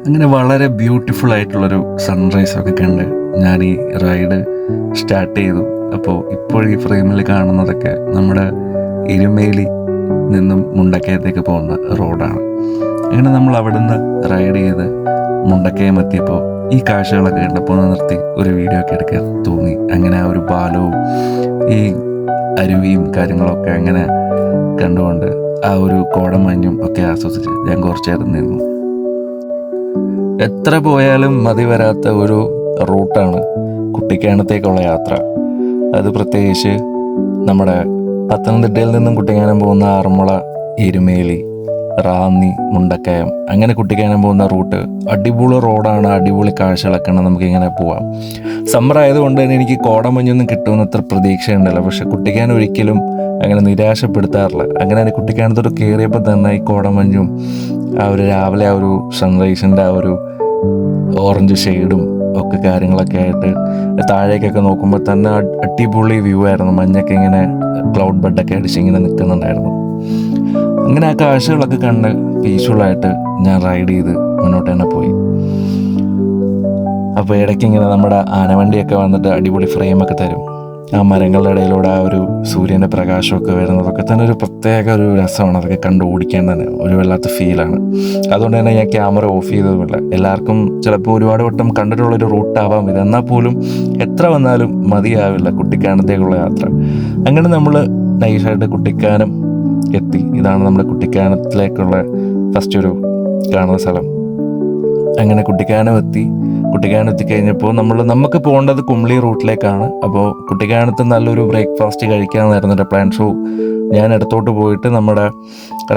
അങ്ങനെ വളരെ ബ്യൂട്ടിഫുൾ ആയിട്ടുള്ളൊരു സൺറൈസൊക്കെ കണ്ട് ഞാൻ ഈ റൈഡ് സ്റ്റാർട്ട് ചെയ്തു. അപ്പോൾ ഇപ്പോൾ ഈ ഫ്രെയിമിൽ കാണുന്നതൊക്കെ നമ്മുടെ എരുമേലി നിന്നും മുണ്ടക്കയത്തേക്ക് പോകുന്ന റോഡാണ്. അങ്ങനെ നമ്മൾ അവിടുന്ന് റൈഡ് ചെയ്ത് മുണ്ടക്കയം എത്തിയപ്പോൾ ഈ കാഴ്ചകളൊക്കെ കണ്ടപ്പോൾ ഒന്ന് നിർത്തി ഒരു വീഡിയോ ഒക്കെ എടുക്കാൻ തോന്നി. അങ്ങനെ ആ ഒരു പാലവും ഈ അരുവിയും കാര്യങ്ങളൊക്കെ അങ്ങനെ കണ്ടുകൊണ്ട് ആ ഒരു കോടമഞ്ഞും ഒക്കെ ആസ്വദിച്ച് ഞാൻ കുറച്ചേരം നിന്നു. എത്ര പോയാലും മതി വരാത്ത ഒരു റൂട്ടാണ് കുട്ടിക്കാനത്തേക്കുള്ള യാത്ര. അത് പ്രത്യേകിച്ച് നമ്മുടെ പത്തനംതിട്ടയിൽ നിന്നും കുട്ടിക്കാനം പോകുന്ന ആറന്മുള, എരുമേലി, റാന്നി, മുണ്ടക്കയം അങ്ങനെ കുട്ടിക്കാനം പോകുന്ന റൂട്ട് അടിപൊളി റോഡാണ്. അടിപൊളി കാഴ്ചകളൊക്കെയാണ്, നമുക്കിങ്ങനെ പോവാം. സമ്മർ ആയതുകൊണ്ട് തന്നെ എനിക്ക് കോടമഞ്ഞൊന്നും കിട്ടുമെന്ന് അത്ര പ്രതീക്ഷയുണ്ടല്ലോ. പക്ഷെ കുട്ടിക്കാനം ഒരിക്കലും അങ്ങനെ നിരാശപ്പെടുത്താറില്ല. അങ്ങനെ കുട്ടിക്കാനത്തോട് കയറിയപ്പോൾ തന്നെ ഈ കോടമഞ്ഞും ആ ഒരു രാവിലെ ആ ഒരു സൺറൈസിൻ്റെ ആ ഒരു ഓറഞ്ച് ഷെയ്ഡും ഒക്കെ കാര്യങ്ങളൊക്കെ ആയിട്ട് താഴേക്കൊക്കെ നോക്കുമ്പോൾ തന്നെ അടിപൊളി വ്യൂ ആയിരുന്നു. മഞ്ഞൊക്കെ ഇങ്ങനെ ക്ലൗഡ് ബെഡൊക്കെ അടിച്ച് ഇങ്ങനെ നിൽക്കുന്നുണ്ടായിരുന്നു. അങ്ങനെ ആ കാഴ്ചകളൊക്കെ കണ്ട് പീസ്ഫുള്ളായിട്ട് ഞാൻ റൈഡ് ചെയ്ത് മുന്നോട്ട് തന്നെ പോയി. അപ്പോൾ ഇടയ്ക്ക് ഇങ്ങനെ നമ്മുടെ ആനവണ്ടിയൊക്കെ വന്നിട്ട് അടിപൊളി ഫ്രെയിമൊക്കെ തരും. ആ മരങ്ങളുടെ ഇടയിലൂടെ ആ ഒരു സൂര്യൻ്റെ പ്രകാശമൊക്കെ വരുന്നതൊക്കെ തന്നെ ഒരു പ്രത്യേക ഒരു രസമാണ്. അതൊക്കെ കണ്ട് ഓടിക്കാൻ തന്നെ ഒരു വല്ലാത്ത ഫീലാണ്. അതുകൊണ്ട് തന്നെ ഞാൻ ക്യാമറ ഓഫ് ചെയ്തതുമില്ല. എല്ലാവർക്കും ചിലപ്പോൾ ഒരുപാട് വട്ടം കണ്ടിട്ടുള്ളൊരു റൂട്ടാവാം ഇത്, എന്നാൽ പോലും എത്ര വന്നാലും മതിയാവില്ല കുട്ടിക്കാനത്തേക്കുള്ള യാത്ര. അങ്ങനെ നമ്മൾ നൈസായിട്ട് കുട്ടിക്കാനം എത്തി. ഇതാണ് നമ്മുടെ കുട്ടിക്കാനത്തിലേക്കുള്ള ഫസ്റ്റ് ഒരു കാണുന്ന സ്ഥലം. അങ്ങനെ കുട്ടിക്കാനം എത്തിക്കഴിഞ്ഞപ്പോൾ നമുക്ക് പോകേണ്ടത് കുമളി റൂട്ടിലേക്കാണ്. അപ്പോൾ കുട്ടിക്കാനത്ത് നല്ലൊരു ബ്രേക്ക്ഫാസ്റ്റ് കഴിക്കാമെന്നായിരുന്നു എൻ്റെ പ്ലാൻ. സോ ഞാൻ അടുത്തോട്ട് പോയിട്ട് നമ്മുടെ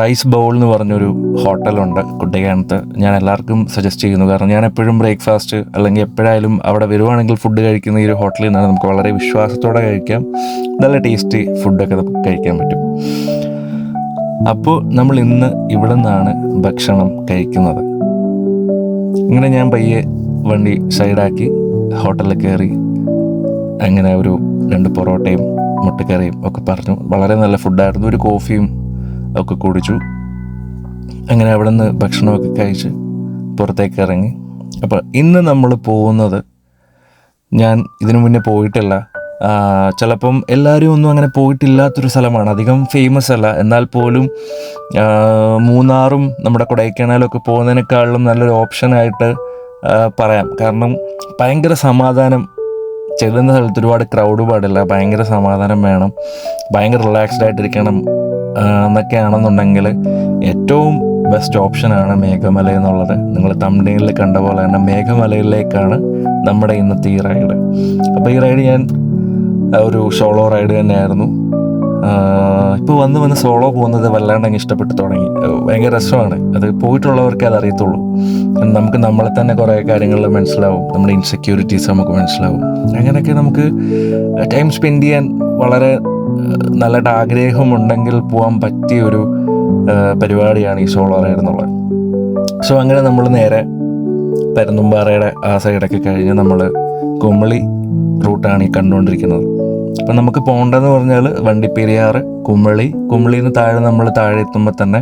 റൈസ് ബൗൾ എന്ന് പറഞ്ഞൊരു ഹോട്ടലുണ്ട് കുട്ടിക്കാനത്ത്. ഞാൻ എല്ലാവർക്കും സജസ്റ്റ് ചെയ്യുന്നു. കാരണം ഞാൻ എപ്പോഴും ബ്രേക്ക്ഫാസ്റ്റ് അല്ലെങ്കിൽ എപ്പോഴായാലും അവിടെ വരുവാണെങ്കിൽ ഫുഡ് കഴിക്കുന്ന ഈ ഒരു ഹോട്ടലിൽ നിന്നാണ് നമുക്ക് വളരെ വിശ്വാസത്തോടെ കഴിക്കാം. നല്ല ടേസ്റ്റി ഫുഡൊക്കെ നമുക്ക് കഴിക്കാൻ പറ്റും. അപ്പോൾ നമ്മൾ ഇന്ന് ഇവിടെ നിന്നാണ് ഭക്ഷണം കഴിക്കുന്നത്. ഇങ്ങനെ ഞാൻ പയ്യെ വണ്ടി സൈഡാക്കി ഹോട്ടലിൽ കയറി അങ്ങനെ ഒരു 2 പൊറോട്ടയും മുട്ടക്കറിയും ഒക്കെ പറഞ്ഞു. വളരെ നല്ല ഫുഡായിരുന്നു. ഒരു കോഫിയും ഒക്കെ കുടിച്ചു. അങ്ങനെ അവിടെ നിന്ന് ഭക്ഷണമൊക്കെ കഴിച്ച് പുറത്തേക്ക് ഇറങ്ങി. അപ്പോൾ ഇന്ന് നമ്മൾ പോകുന്നത്, ഞാൻ ഇതിനു മുന്നേ പോയിട്ടില്ല, ചിലപ്പം എല്ലാവരും ഒന്നും അങ്ങനെ പോയിട്ടില്ലാത്തൊരു സ്ഥലമാണ്. അധികം ഫേമസ് അല്ല, എന്നാൽ പോലും മൂന്നാറും നമ്മുടെ കൊടൈക്കനാലൊക്കെ പോകുന്നതിനേക്കാളും നല്ലൊരു ഓപ്ഷനായിട്ട് പറയാം. കാരണം ഭയങ്കര സമാധാനം, ചെല്ലുന്ന സ്ഥലത്ത് ഒരുപാട് ക്രൗഡ് പാടില്ല, ഭയങ്കര സമാധാനം വേണം, ഭയങ്കര റിലാക്സ്ഡ് ആയിട്ടിരിക്കണം എന്നൊക്കെയാണെന്നുണ്ടെങ്കിൽ ഏറ്റവും ബെസ്റ്റ് ഓപ്ഷനാണ് മേഘമല എന്നുള്ളത്. നിങ്ങൾ തമിഴ്നാട്ടിൽ കണ്ട പോലെ തന്നെ മേഘമലയിലേക്കാണ് നമ്മുടെ ഇന്നത്തെ ഈ റൈഡ്. അപ്പോൾ ഈ റൈഡ് ഞാൻ ഒരു സോളോ റൈഡ് തന്നെയായിരുന്നു. ഇപ്പോൾ വന്ന് സോളോ പോകുന്നത് വല്ലാണ്ട് ഇഷ്ടപ്പെട്ട് തുടങ്ങി. ഭയങ്കര രസമാണ്. അത് പോയിട്ടുള്ളവർക്കേ അതറിയത്തുള്ളൂ. നമുക്ക് നമ്മളെ തന്നെ കുറേ കാര്യങ്ങൾ മനസ്സിലാവും, നമ്മുടെ ഇൻസെക്യൂരിറ്റീസ് നമുക്ക് മനസ്സിലാവും. അങ്ങനെയൊക്കെ നമുക്ക് ടൈം സ്പെൻഡ് ചെയ്യാൻ വളരെ നല്ലതായിട്ട് ആഗ്രഹമുണ്ടെങ്കിൽ പോകാൻ പറ്റിയൊരു പരിപാടിയാണ് ഈ സോളോ റൈഡ് എന്നുള്ളത്. സോ അങ്ങനെ നമ്മൾ നേരെ പരുന്തുംപാറയുടെ ആ സൈഡൊക്കെ കഴിഞ്ഞ് നമ്മൾ കുമളി റൂട്ടാണ് ഈ കണ്ടുകൊണ്ടിരിക്കുന്നത്. അപ്പം നമുക്ക് പോകേണ്ടതെന്ന് പറഞ്ഞാൽ വണ്ടിപ്പെരിയാർ, കുമളിയിൽ നിന്ന് നമ്മൾ താഴെ എത്തുമ്പോൾ തന്നെ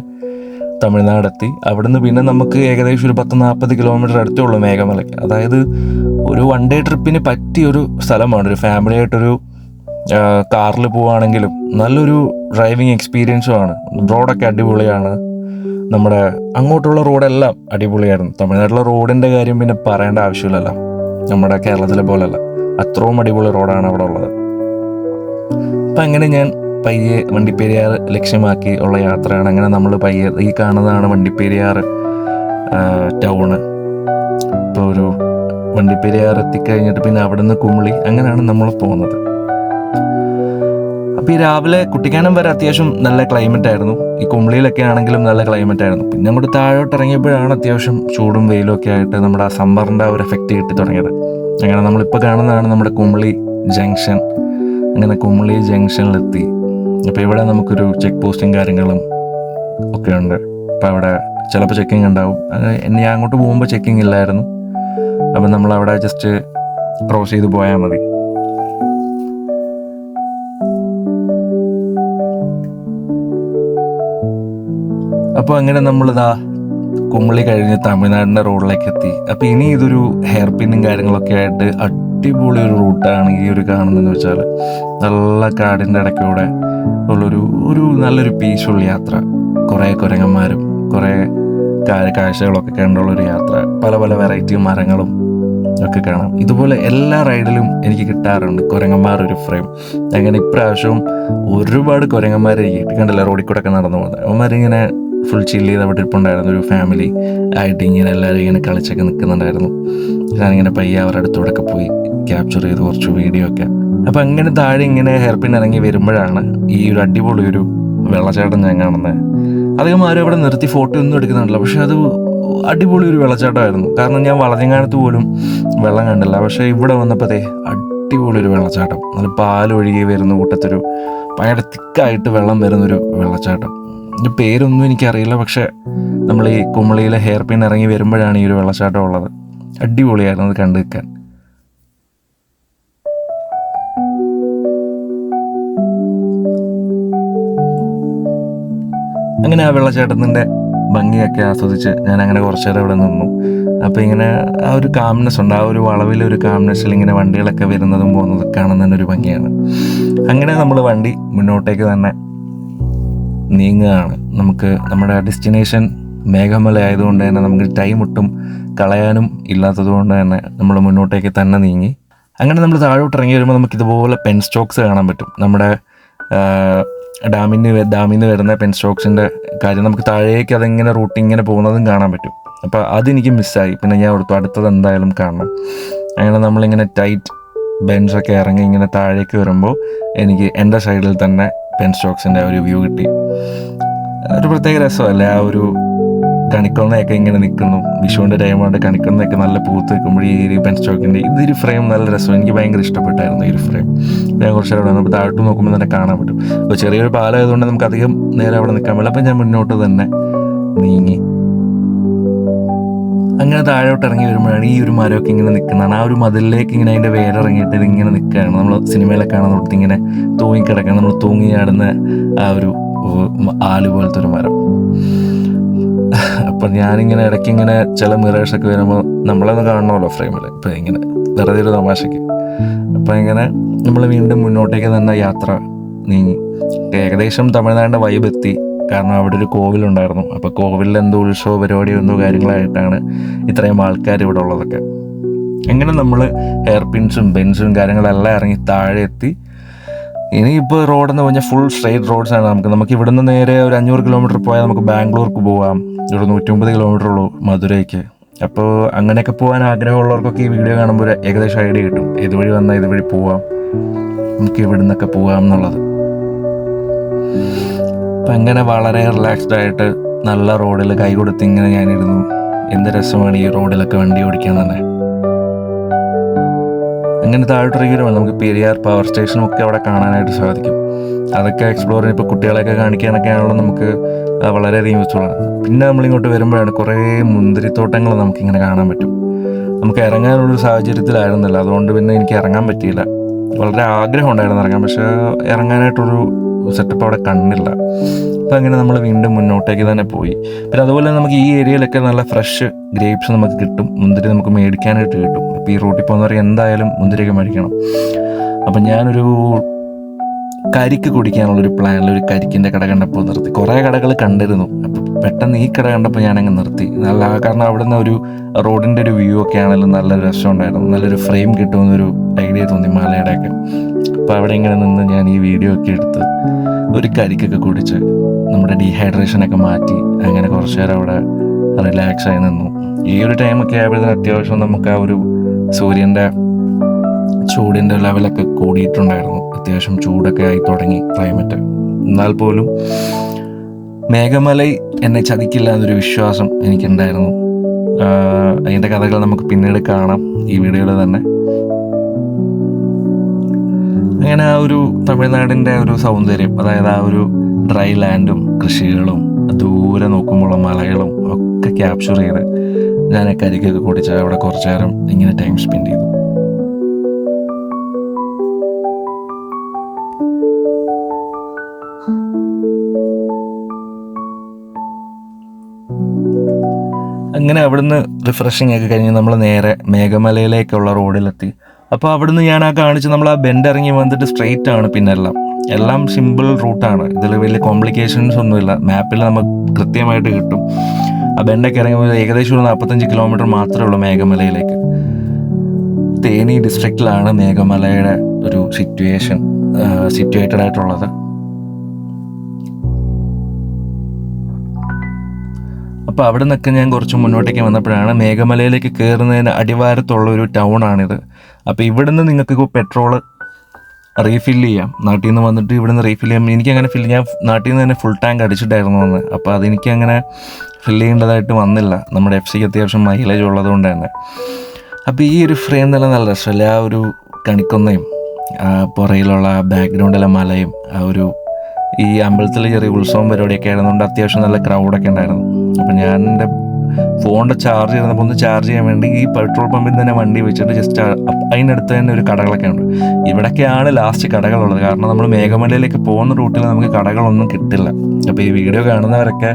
തമിഴ്നാടെത്തി. അവിടുന്ന് പിന്നെ നമുക്ക് ഏകദേശം ഒരു 10-40 കിലോമീറ്റർ അടുത്തേ ഉള്ളൂ മേഘമലയ്ക്ക്. അതായത് ഒരു 1 ഡേ ട്രിപ്പിന് പറ്റിയൊരു സ്ഥലമാണ്. ഒരു ഫാമിലി ആയിട്ടൊരു കാറിൽ പോവുകയാണെങ്കിലും നല്ലൊരു ഡ്രൈവിംഗ് എക്സ്പീരിയൻസുമാണ്. റോഡൊക്കെ അടിപൊളിയാണ്. നമ്മുടെ അങ്ങോട്ടുള്ള റോഡെല്ലാം അടിപൊളിയായിരുന്നു. തമിഴ്നാട്ടിലെ റോഡിൻ്റെ കാര്യം പിന്നെ പറയേണ്ട ആവശ്യമില്ലല്ലോ, നമ്മുടെ കേരളത്തിലെ പോലെയല്ല, അത്രയും അടിപൊളി റോഡാണ് അവിടെ ഉള്ളത്. അപ്പം അങ്ങനെ ഞാൻ പയ്യെ വണ്ടിപ്പെരിയാർ ലക്ഷ്യമാക്കി ഉള്ള യാത്രയാണ്. അങ്ങനെ നമ്മൾ പയ്യെ, ഈ കാണുന്നതാണ് വണ്ടിപ്പെരിയാർ ടൗണ്. ഇപ്പോൾ ഒരു വണ്ടിപ്പെരിയാർ എത്തിക്കഴിഞ്ഞിട്ട് പിന്നെ അവിടെ നിന്ന് കുമളി, അങ്ങനെയാണ് നമ്മൾ പോകുന്നത്. അപ്പോൾ ഈ രാവിലെ കുട്ടിക്കാനം വരെ അത്യാവശ്യം നല്ല ക്ലൈമറ്റ് ആയിരുന്നു. ഈ കുമളിയിലൊക്കെ ആണെങ്കിലും നല്ല ക്ലൈമറ്റ് ആയിരുന്നു. പിന്നെ അങ്ങോട്ട് താഴോട്ട് ഇറങ്ങിയപ്പോഴാണ് അത്യാവശ്യം ചൂടും വെയിലും ഒക്കെ ആയിട്ട് നമ്മുടെ ആ സമ്മറിൻ്റെ ആ ഒരു എഫക്റ്റ് കിട്ടി തുടങ്ങിയത്. അങ്ങനെ നമ്മളിപ്പോൾ കാണുന്നതാണ് നമ്മുടെ കുമളി ജംഗ്ഷൻ. അങ്ങനെ കുമളി ജംഗ്ഷനിലെത്തി. അപ്പോൾ ഇവിടെ നമുക്കൊരു ചെക്ക് പോസ്റ്റും കാര്യങ്ങളും ഒക്കെ ഉണ്ട്. അപ്പോൾ അവിടെ ചിലപ്പോൾ ചെക്കിങ് ഉണ്ടാവും. ഞാൻ അങ്ങോട്ട് പോകുമ്പോൾ ചെക്കിങ് ഇല്ലായിരുന്നു. അപ്പം നമ്മളവിടെ ജസ്റ്റ് ക്രോസ് ചെയ്ത് പോയാൽ മതി. അപ്പോൾ അങ്ങനെ നമ്മളിതാ കുമളി കഴിഞ്ഞ് തമിഴ്നാടിൻ്റെ റോഡിലേക്ക് എത്തി. അപ്പോൾ ഇനി ഇതൊരു ഹെയർ പിന്നും കാര്യങ്ങളൊക്കെ ആയിട്ട് അടിപൊളി ഒരു റൂട്ടാണ് ഈ ഒരു കാണുന്നതെന്ന് വെച്ചാൽ. നല്ല കാടിൻ്റെ ഇടയ്ക്കൂടെ ഒരു നല്ലൊരു പീസ്ഫുൾ യാത്ര. കുറേ കുരങ്ങന്മാരും കുറേ കാഴ്ചകളൊക്കെ കണ്ടുള്ളൊരു യാത്ര. പല പല വെറൈറ്റി മരങ്ങളും ഒക്കെ കാണാം. ഇതുപോലെ എല്ലാ റൈഡിലും എനിക്ക് കിട്ടാറുണ്ട് കുരങ്ങന്മാരൊരു ഫ്രെയിം. അങ്ങനെ ഇപ്രാവശ്യവും ഒരുപാട് കുരങ്ങന്മാരെ കണ്ടില്ല റോഡിൽ കൂടെ ഒക്കെ നടന്നു പോകുന്നത്. അവന്മാരിങ്ങനെ ഫുൾ ചില്ല് ചെയ്ത് അവിടെ ഇരിപ്പുണ്ടായിരുന്നു. ഒരു ഫാമിലി ആയിട്ട് ഇങ്ങനെ എല്ലാവരും ഇങ്ങനെ കളിച്ചൊക്കെ നിൽക്കുന്നുണ്ടായിരുന്നു. ഞാനിങ്ങനെ പയ്യെ അവരുടെ അടുത്തൂടെയൊക്കെ പോയി ക്യാപ്ചർ ചെയ്ത് കുറച്ച് വീഡിയോ ഒക്കെ. അപ്പം അങ്ങനെ താഴെ ഇങ്ങനെ ഹെയർ പിൻ ഇറങ്ങി വരുമ്പോഴാണ് ഈ ഒരു അടിപൊളി ഒരു വെള്ളച്ചാട്ടം ഞാൻ കാണുന്നത്. അധികം ആരും അവിടെ നിർത്തി ഫോട്ടോ ഒന്നും എടുക്കുന്നുണ്ടല്ലോ, പക്ഷെ അത് അടിപൊളി ഒരു വെള്ളച്ചാട്ടമായിരുന്നു. കാരണം ഞാൻ വളഞ്ഞങ്ങാനത്ത് പോലും വെള്ളം കണ്ടില്ല, പക്ഷേ ഇവിടെ വന്നപ്പോഴത്തേ അടിപൊളി ഒരു വെള്ളച്ചാട്ടം. നല്ല പാലൊഴുകി വരുന്ന കൂട്ടത്തൊരു ഭയങ്കര തിക്കായിട്ട് വെള്ളം വരുന്നൊരു വെള്ളച്ചാട്ടം. ഇതിൻ്റെ പേരൊന്നും എനിക്കറിയില്ല, പക്ഷേ നമ്മൾ ഈ കുമളിയിലെ ഹെയർ പിൻ ഇറങ്ങി വരുമ്പോഴാണ് ഈ ഒരു വെള്ളച്ചാട്ടം ഉള്ളത്. അടിപൊളിയായിരുന്നു അത് കണ്ടു നിൽക്കാൻ. അങ്ങനെ ആ വെള്ളച്ചാട്ടത്തിൻ്റെ ഭംഗിയൊക്കെ ആസ്വദിച്ച് ഞാൻ അങ്ങനെ കുറച്ച് നേരം അവിടെ നിന്നു. അപ്പോൾ ഇങ്ങനെ ആ ഒരു കാംനെസ് ഉണ്ട്, ആ ഒരു വളവിലൊരു കാംനെസ്സിൽ ഇങ്ങനെ വണ്ടികളൊക്കെ വരുന്നതും പോകുന്നതും കാണാൻ തന്നെ ഒരു ഭംഗിയാണ്. അങ്ങനെ നമ്മൾ വണ്ടി മുന്നോട്ടേക്ക് തന്നെ നീങ്ങുകയാണ്. നമുക്ക് നമ്മുടെ ഡെസ്റ്റിനേഷൻ മേഘമല ആയതുകൊണ്ട് തന്നെ നമുക്ക് ടൈം ഒട്ടും കളയാനും ഇല്ലാത്തത് കൊണ്ട് തന്നെ നമ്മൾ മുന്നോട്ടേക്ക് തന്നെ നീങ്ങി. അങ്ങനെ നമ്മൾ താഴോട്ട് ഇറങ്ങി വരുമ്പോൾ നമുക്ക് ഇതുപോലെ പെൻ സ്റ്റോക്സ് കാണാൻ പറ്റും. നമ്മുടെ ഡാമിൽ നിന്ന് വരുന്ന പെൻ സ്റ്റോക്സിൻ്റെ കാര്യം നമുക്ക് താഴേക്ക് അതെങ്ങനെ റൂട്ടിങ്ങനെ പോകുന്നതും കാണാൻ പറ്റും. അപ്പോൾ അതെനിക്ക് മിസ്സായി. പിന്നെ ഞാൻ ഓർത്തു അടുത്തത് എന്തായാലും കാണണം. അങ്ങനെ നമ്മളിങ്ങനെ ടൈറ്റ് ബെഞ്ചൊക്കെ ഇറങ്ങി ഇങ്ങനെ താഴേക്ക് വരുമ്പോൾ എനിക്ക് എൻ്റെ സൈഡിൽ തന്നെ പെൻ സ്റ്റോക്സിൻ്റെ ഒരു വ്യൂ കിട്ടി. ഒരു പ്രത്യേക രസമല്ലേ ആ ഒരു കണിക്കൊന്നയൊക്കെ ഇങ്ങനെ നിൽക്കുന്നു. വിഷുവിൻ്റെ ടൈം കൊണ്ട് കണിക്കൊന്നയൊക്കെ നല്ല പൂത്ത് നിൽക്കുമ്പോൾ ഈ പെൻ സ്റ്റോക്കിൻ്റെ ഇതൊരു ഫ്രെയിം നല്ല രസം. എനിക്ക് ഭയങ്കര ഇഷ്ടപ്പെട്ടായിരുന്നു ഈ ഒരു ഫ്രെയിം. ഞാൻ കുറച്ച് നേരം നമുക്ക് താഴോട്ട് നോക്കുമ്പോൾ തന്നെ കാണാൻ പറ്റും. അപ്പോൾ ചെറിയൊരു പാലമായതുകൊണ്ട് നമുക്ക് അധികം നേരം അവിടെ നിൽക്കാൻ പറ്റില്ല. അപ്പം ഞാൻ മുന്നോട്ട് തന്നെ നീങ്ങി. അങ്ങനെ താഴോട്ട് ഇറങ്ങി വരുമ്പോഴാണ് ഈ ഒരു മരമൊക്കെ ഇങ്ങനെ നിൽക്കുന്നതാണ്. ആ ഒരു മതിലിലേക്ക് ഇങ്ങനെ അതിൻ്റെ വേരിറങ്ങിയിട്ട് ഇതിങ്ങനെ നിൽക്കുകയാണ്. നമ്മൾ സിനിമയിലൊക്കെ കാണുന്നിടത്ത് ഇങ്ങനെ തൂങ്ങിക്കിടക്കാൻ നമ്മൾ തൂങ്ങിയാടുന്ന ആ ഒരു ആല് പോലത്തെ ഒരു മരം. അപ്പം ഞാനിങ്ങനെ ഇടയ്ക്കിങ്ങനെ ചില മിറേഴ്സൊക്കെ വരുമ്പോൾ നമ്മളൊന്ന് കാണണമല്ലോ ഫ്രെയിമിൽ. ഇപ്പം ഇങ്ങനെ വെറുതെ ഒരു തമാശയ്ക്ക്. അപ്പം ഇങ്ങനെ നമ്മൾ വീണ്ടും മുന്നോട്ടേക്ക് തന്നെ യാത്ര നീങ്ങി. ഏകദേശം തമിഴ്നാടിൻ്റെ വൈബ് എത്തി. കാരണം അവിടെ ഒരു കോവിലുണ്ടായിരുന്നു. അപ്പോൾ കോവിലിൽ എന്തോ ഉത്സവ പരിപാടിയോ എന്തോ കാര്യങ്ങളായിട്ടാണ് ഇത്രയും ആൾക്കാർ ഇവിടെ ഉള്ളതൊക്കെ. അങ്ങനെ നമ്മൾ ഹെയർ പിൻസും ബെൻസും കാര്യങ്ങളെല്ലാം ഇറങ്ങി താഴെ എത്തി. ഇനിയിപ്പോൾ റോഡെന്ന് പറഞ്ഞാൽ ഫുൾ സ്ട്രെയിറ്റ് റോഡ്സാണ്. നമുക്ക് ഇവിടുന്ന് നേരെ ഒരു 500 കിലോമീറ്റർ പോയാൽ നമുക്ക് ബാംഗ്ലൂർക്ക് പോകാം. ഇവിടെ 150 കിലോമീറ്റർ ഉള്ളൂ മധുരയ്ക്ക്. അപ്പോൾ അങ്ങനെയൊക്കെ പോകാൻ ആഗ്രഹമുള്ളവർക്കൊക്കെ ഈ വീഡിയോ കാണുമ്പോൾ ഏകദേശം ഐഡിയ കിട്ടും ഇതുവഴി വന്നാൽ ഇതുവഴി പോവാം, നമുക്ക് ഇവിടെ നിന്നൊക്കെ പോകാം എന്നുള്ളത്. അപ്പം അങ്ങനെ വളരെ റിലാക്സ്ഡ് ആയിട്ട് നല്ല റോഡിൽ കൈ കൊടുത്ത് ഇങ്ങനെ ഞാനിരുന്നു. എന്ത് രസമാണ് ഈ റോഡിലൊക്കെ വണ്ടി ഓടിക്കാൻ തന്നെ. അങ്ങനെ താഴോട്ടിറങ്ങി വരുമ്പോൾ നമുക്ക് പെരിയാർ പവർ സ്റ്റേഷനും ഒക്കെ അവിടെ കാണാനായിട്ട് സാധിക്കും. അതൊക്കെ എക്സ്പ്ലോർ ചെയ്യുമ്പോൾ ഇപ്പോൾ കുട്ടികളെയൊക്കെ കാണിക്കാനൊക്കെ ആണല്ലോ നമുക്ക് വളരെയധികം യൂസ്ഫുള്ളാണ്. പിന്നെ നമ്മളിങ്ങോട്ട് വരുമ്പോഴാണ് കുറേ മുന്തിരിത്തോട്ടങ്ങൾ നമുക്കിങ്ങനെ കാണാൻ പറ്റും. നമുക്ക് ഇറങ്ങാനുള്ളൊരു സാഹചര്യത്തിലായിരുന്നില്ല, അതുകൊണ്ട് പിന്നെ എനിക്ക് ഇറങ്ങാൻ പറ്റിയില്ല. വളരെ ആഗ്രഹം ഉണ്ടായിരുന്നു ഇറങ്ങാൻ, പക്ഷേ ഇറങ്ങാനായിട്ടൊരു സെറ്റപ്പ് അവിടെ കണ്ടില്ല. അപ്പം അങ്ങനെ നമ്മൾ വീണ്ടും മുന്നോട്ടേക്ക് തന്നെ പോയി. പിന്നെ അതുപോലെ നമുക്ക് ഈ ഏരിയയിലൊക്കെ നല്ല ഫ്രഷ് ഗ്രേപ്സ് നമുക്ക് കിട്ടും. മുന്തിരി നമുക്ക് മേടിക്കാനായിട്ട് കിട്ടും. അപ്പോൾ ഈ റൂട്ടിൽ പോകുന്നവർ എന്തായാലും മുന്തിരിയൊക്കെ മേടിക്കണം. അപ്പം ഞാനൊരു കരിക്ക് കുടിക്കാനുള്ളൊരു പ്ലാനിൽ ഒരു കരിക്കിൻ്റെ കട കണ്ടപ്പോൾ നിർത്തി. കുറേ കടകൾ കണ്ടിരുന്നു. അപ്പോൾ പെട്ടെന്ന് ഈ കട കണ്ടപ്പോൾ ഞാനങ്ങ് നിർത്തി. കാരണം അവിടുന്ന് ഒരു റോഡിൻ്റെ ഒരു വ്യൂ ഒക്കെ ആണെങ്കിലും നല്ലൊരു രസമുണ്ടായിരുന്നു. നല്ലൊരു ഫ്രെയിം കിട്ടുമെന്നൊരു ഐഡിയ തോന്നി മലയുടെയൊക്കെ. അപ്പോൾ അവിടെ ഇങ്ങനെ നിന്ന് ഞാൻ ഈ വീഡിയോ ഒക്കെ എടുത്ത് ഒരു കരിക്കൊക്കെ കുടിച്ച് നമ്മുടെ ഡീഹൈഡ്രേഷനൊക്കെ മാറ്റി അങ്ങനെ കുറച്ച് നേരം അവിടെ റിലാക്സായി നിന്നു. ഈ ഒരു ടൈമൊക്കെ ആയപ്പോഴത്തേന് അത്യാവശ്യം നമുക്ക് ആ ഒരു സൂര്യൻ്റെ ചൂടിൻ്റെ ലെവലൊക്കെ കൂടിയിട്ടുണ്ടായിരുന്നു. അത്യാവശ്യം ചൂടൊക്കെ ആയി തുടങ്ങി ക്ലൈമറ്റ്. എന്നാൽ പോലും മേഘമലൈ എന്നെ ചതിക്കില്ല എന്നൊരു വിശ്വാസം എനിക്കുണ്ടായിരുന്നു. അതിൻ്റെ കഥകൾ നമുക്ക് പിന്നീട് കാണാം ഈ വീഡിയോയിൽ തന്നെ. അങ്ങനെ ആ ഒരു തമിഴ്നാടിൻ്റെ ഒരു സൗന്ദര്യം, അതായത് ആ ഒരു ഡ്രൈ ലാൻഡും കൃഷികളും ദൂരെ നോക്കുമ്പോഴുള്ള മലകളും ഒക്കെ ക്യാപ്ചർ ചെയ്ത് ഞാൻ കരിക്കൊക്കെ കുടിച്ച് അവിടെ കുറച്ച് നേരം ഇങ്ങനെ ടൈം സ്പെൻഡ് ചെയ്തു. അങ്ങനെ അവിടുന്ന് റിഫ്രഷിംഗ് ഒക്കെ കഴിഞ്ഞ് നമ്മൾ നേരെ മേഘമലയിലേക്കുള്ള റോഡിലെത്തി. അപ്പോൾ അവിടുന്ന് ഞാൻ കാണിച്ച് നമ്മൾ ആ ബെൻഡ് ഇറങ്ങി വന്നിട്ട് സ്ട്രെയിറ്റ് ആണ് പിന്നെ എല്ലാം സിമ്പിൾ റൂട്ടാണ്. ഇതിൽ വലിയ കോംപ്ലിക്കേഷൻസ് ഒന്നുമില്ല. മാപ്പിൽ നമുക്ക് കൃത്യമായിട്ട് കിട്ടും. ആ ബെൻഡൊക്കെ ഇറങ്ങി ഏകദേശം ഒരു 45 കിലോമീറ്റർ മാത്രമേ ഉള്ളൂ മേഘമലയിലേക്ക്. തേനി ഡിസ്ട്രിക്റ്റിലാണ് മേഘമലയുടെ ഒരു സിറ്റുവേറ്റഡ് ആയിട്ടുള്ളത്. അപ്പോൾ അവിടെ നിന്നൊക്കെ ഞാൻ കുറച്ച് മുന്നോട്ടേക്ക് വന്നപ്പോഴാണ് മേഘമലയിലേക്ക് കയറുന്നതിന് അടിവാരത്തുള്ള ഒരു ടൗൺ ആണിത്. അപ്പോൾ ഇവിടുന്ന് നിങ്ങൾക്ക് പെട്രോൾ റീഫില്ല് ചെയ്യാം. നാട്ടിൽ നിന്ന് വന്നിട്ട് ഇവിടുന്ന് റീഫില്ല് ചെയ്യാം. എനിക്കങ്ങനെ ഞാൻ നാട്ടിൽ നിന്ന് തന്നെ ഫുൾ ടാങ്ക് അടിച്ചിട്ടായിരുന്നു വന്നത്. അപ്പോൾ അതെനിക്കങ്ങനെ ഫില്ല് ചെയ്യേണ്ടതായിട്ട് വന്നില്ല. നമ്മുടെ FC അത്യാവശ്യം മൈലേജ് ഉള്ളത് കൊണ്ട് തന്നെ. അപ്പോൾ ഈ ഒരു ഫ്രെയിം തന്നെ നല്ല രസമല്ലേ, ആ ഒരു കണിക്കൊന്നയും പുറയിലുള്ള ബാക്ക്ഗ്രൗണ്ടിലെ മലയും ഈ അമ്പലത്തിൽ ചെറിയ ഉത്സവം പരിപാടിയൊക്കെ ആയിരുന്നുകൊണ്ട് അത്യാവശ്യം നല്ല ക്രൗഡൊക്കെ ഉണ്ടായിരുന്നു. അപ്പോൾ ഞാൻ എൻ്റെ ഫോണിൻ്റെ ചാർജ് ചെയ്തപ്പോൾ ഒന്ന് ചാർജ് ചെയ്യാൻ വേണ്ടി ഈ പെട്രോൾ പമ്പിൽ തന്നെ വണ്ടി വെച്ചിട്ട് ജസ്റ്റ് അതിനടുത്ത് തന്നെ ഒരു കടകളൊക്കെ ഉണ്ട്. ഇവിടൊക്കെയാണ് ലാസ്റ്റ് കടകളുള്ളത്. കാരണം നമ്മൾ മേഘമലയിലേക്ക് പോകുന്ന റൂട്ടിൽ നമുക്ക് കടകളൊന്നും കിട്ടില്ല. അപ്പോൾ ഈ വീഡിയോ കാണുന്നവരൊക്കെ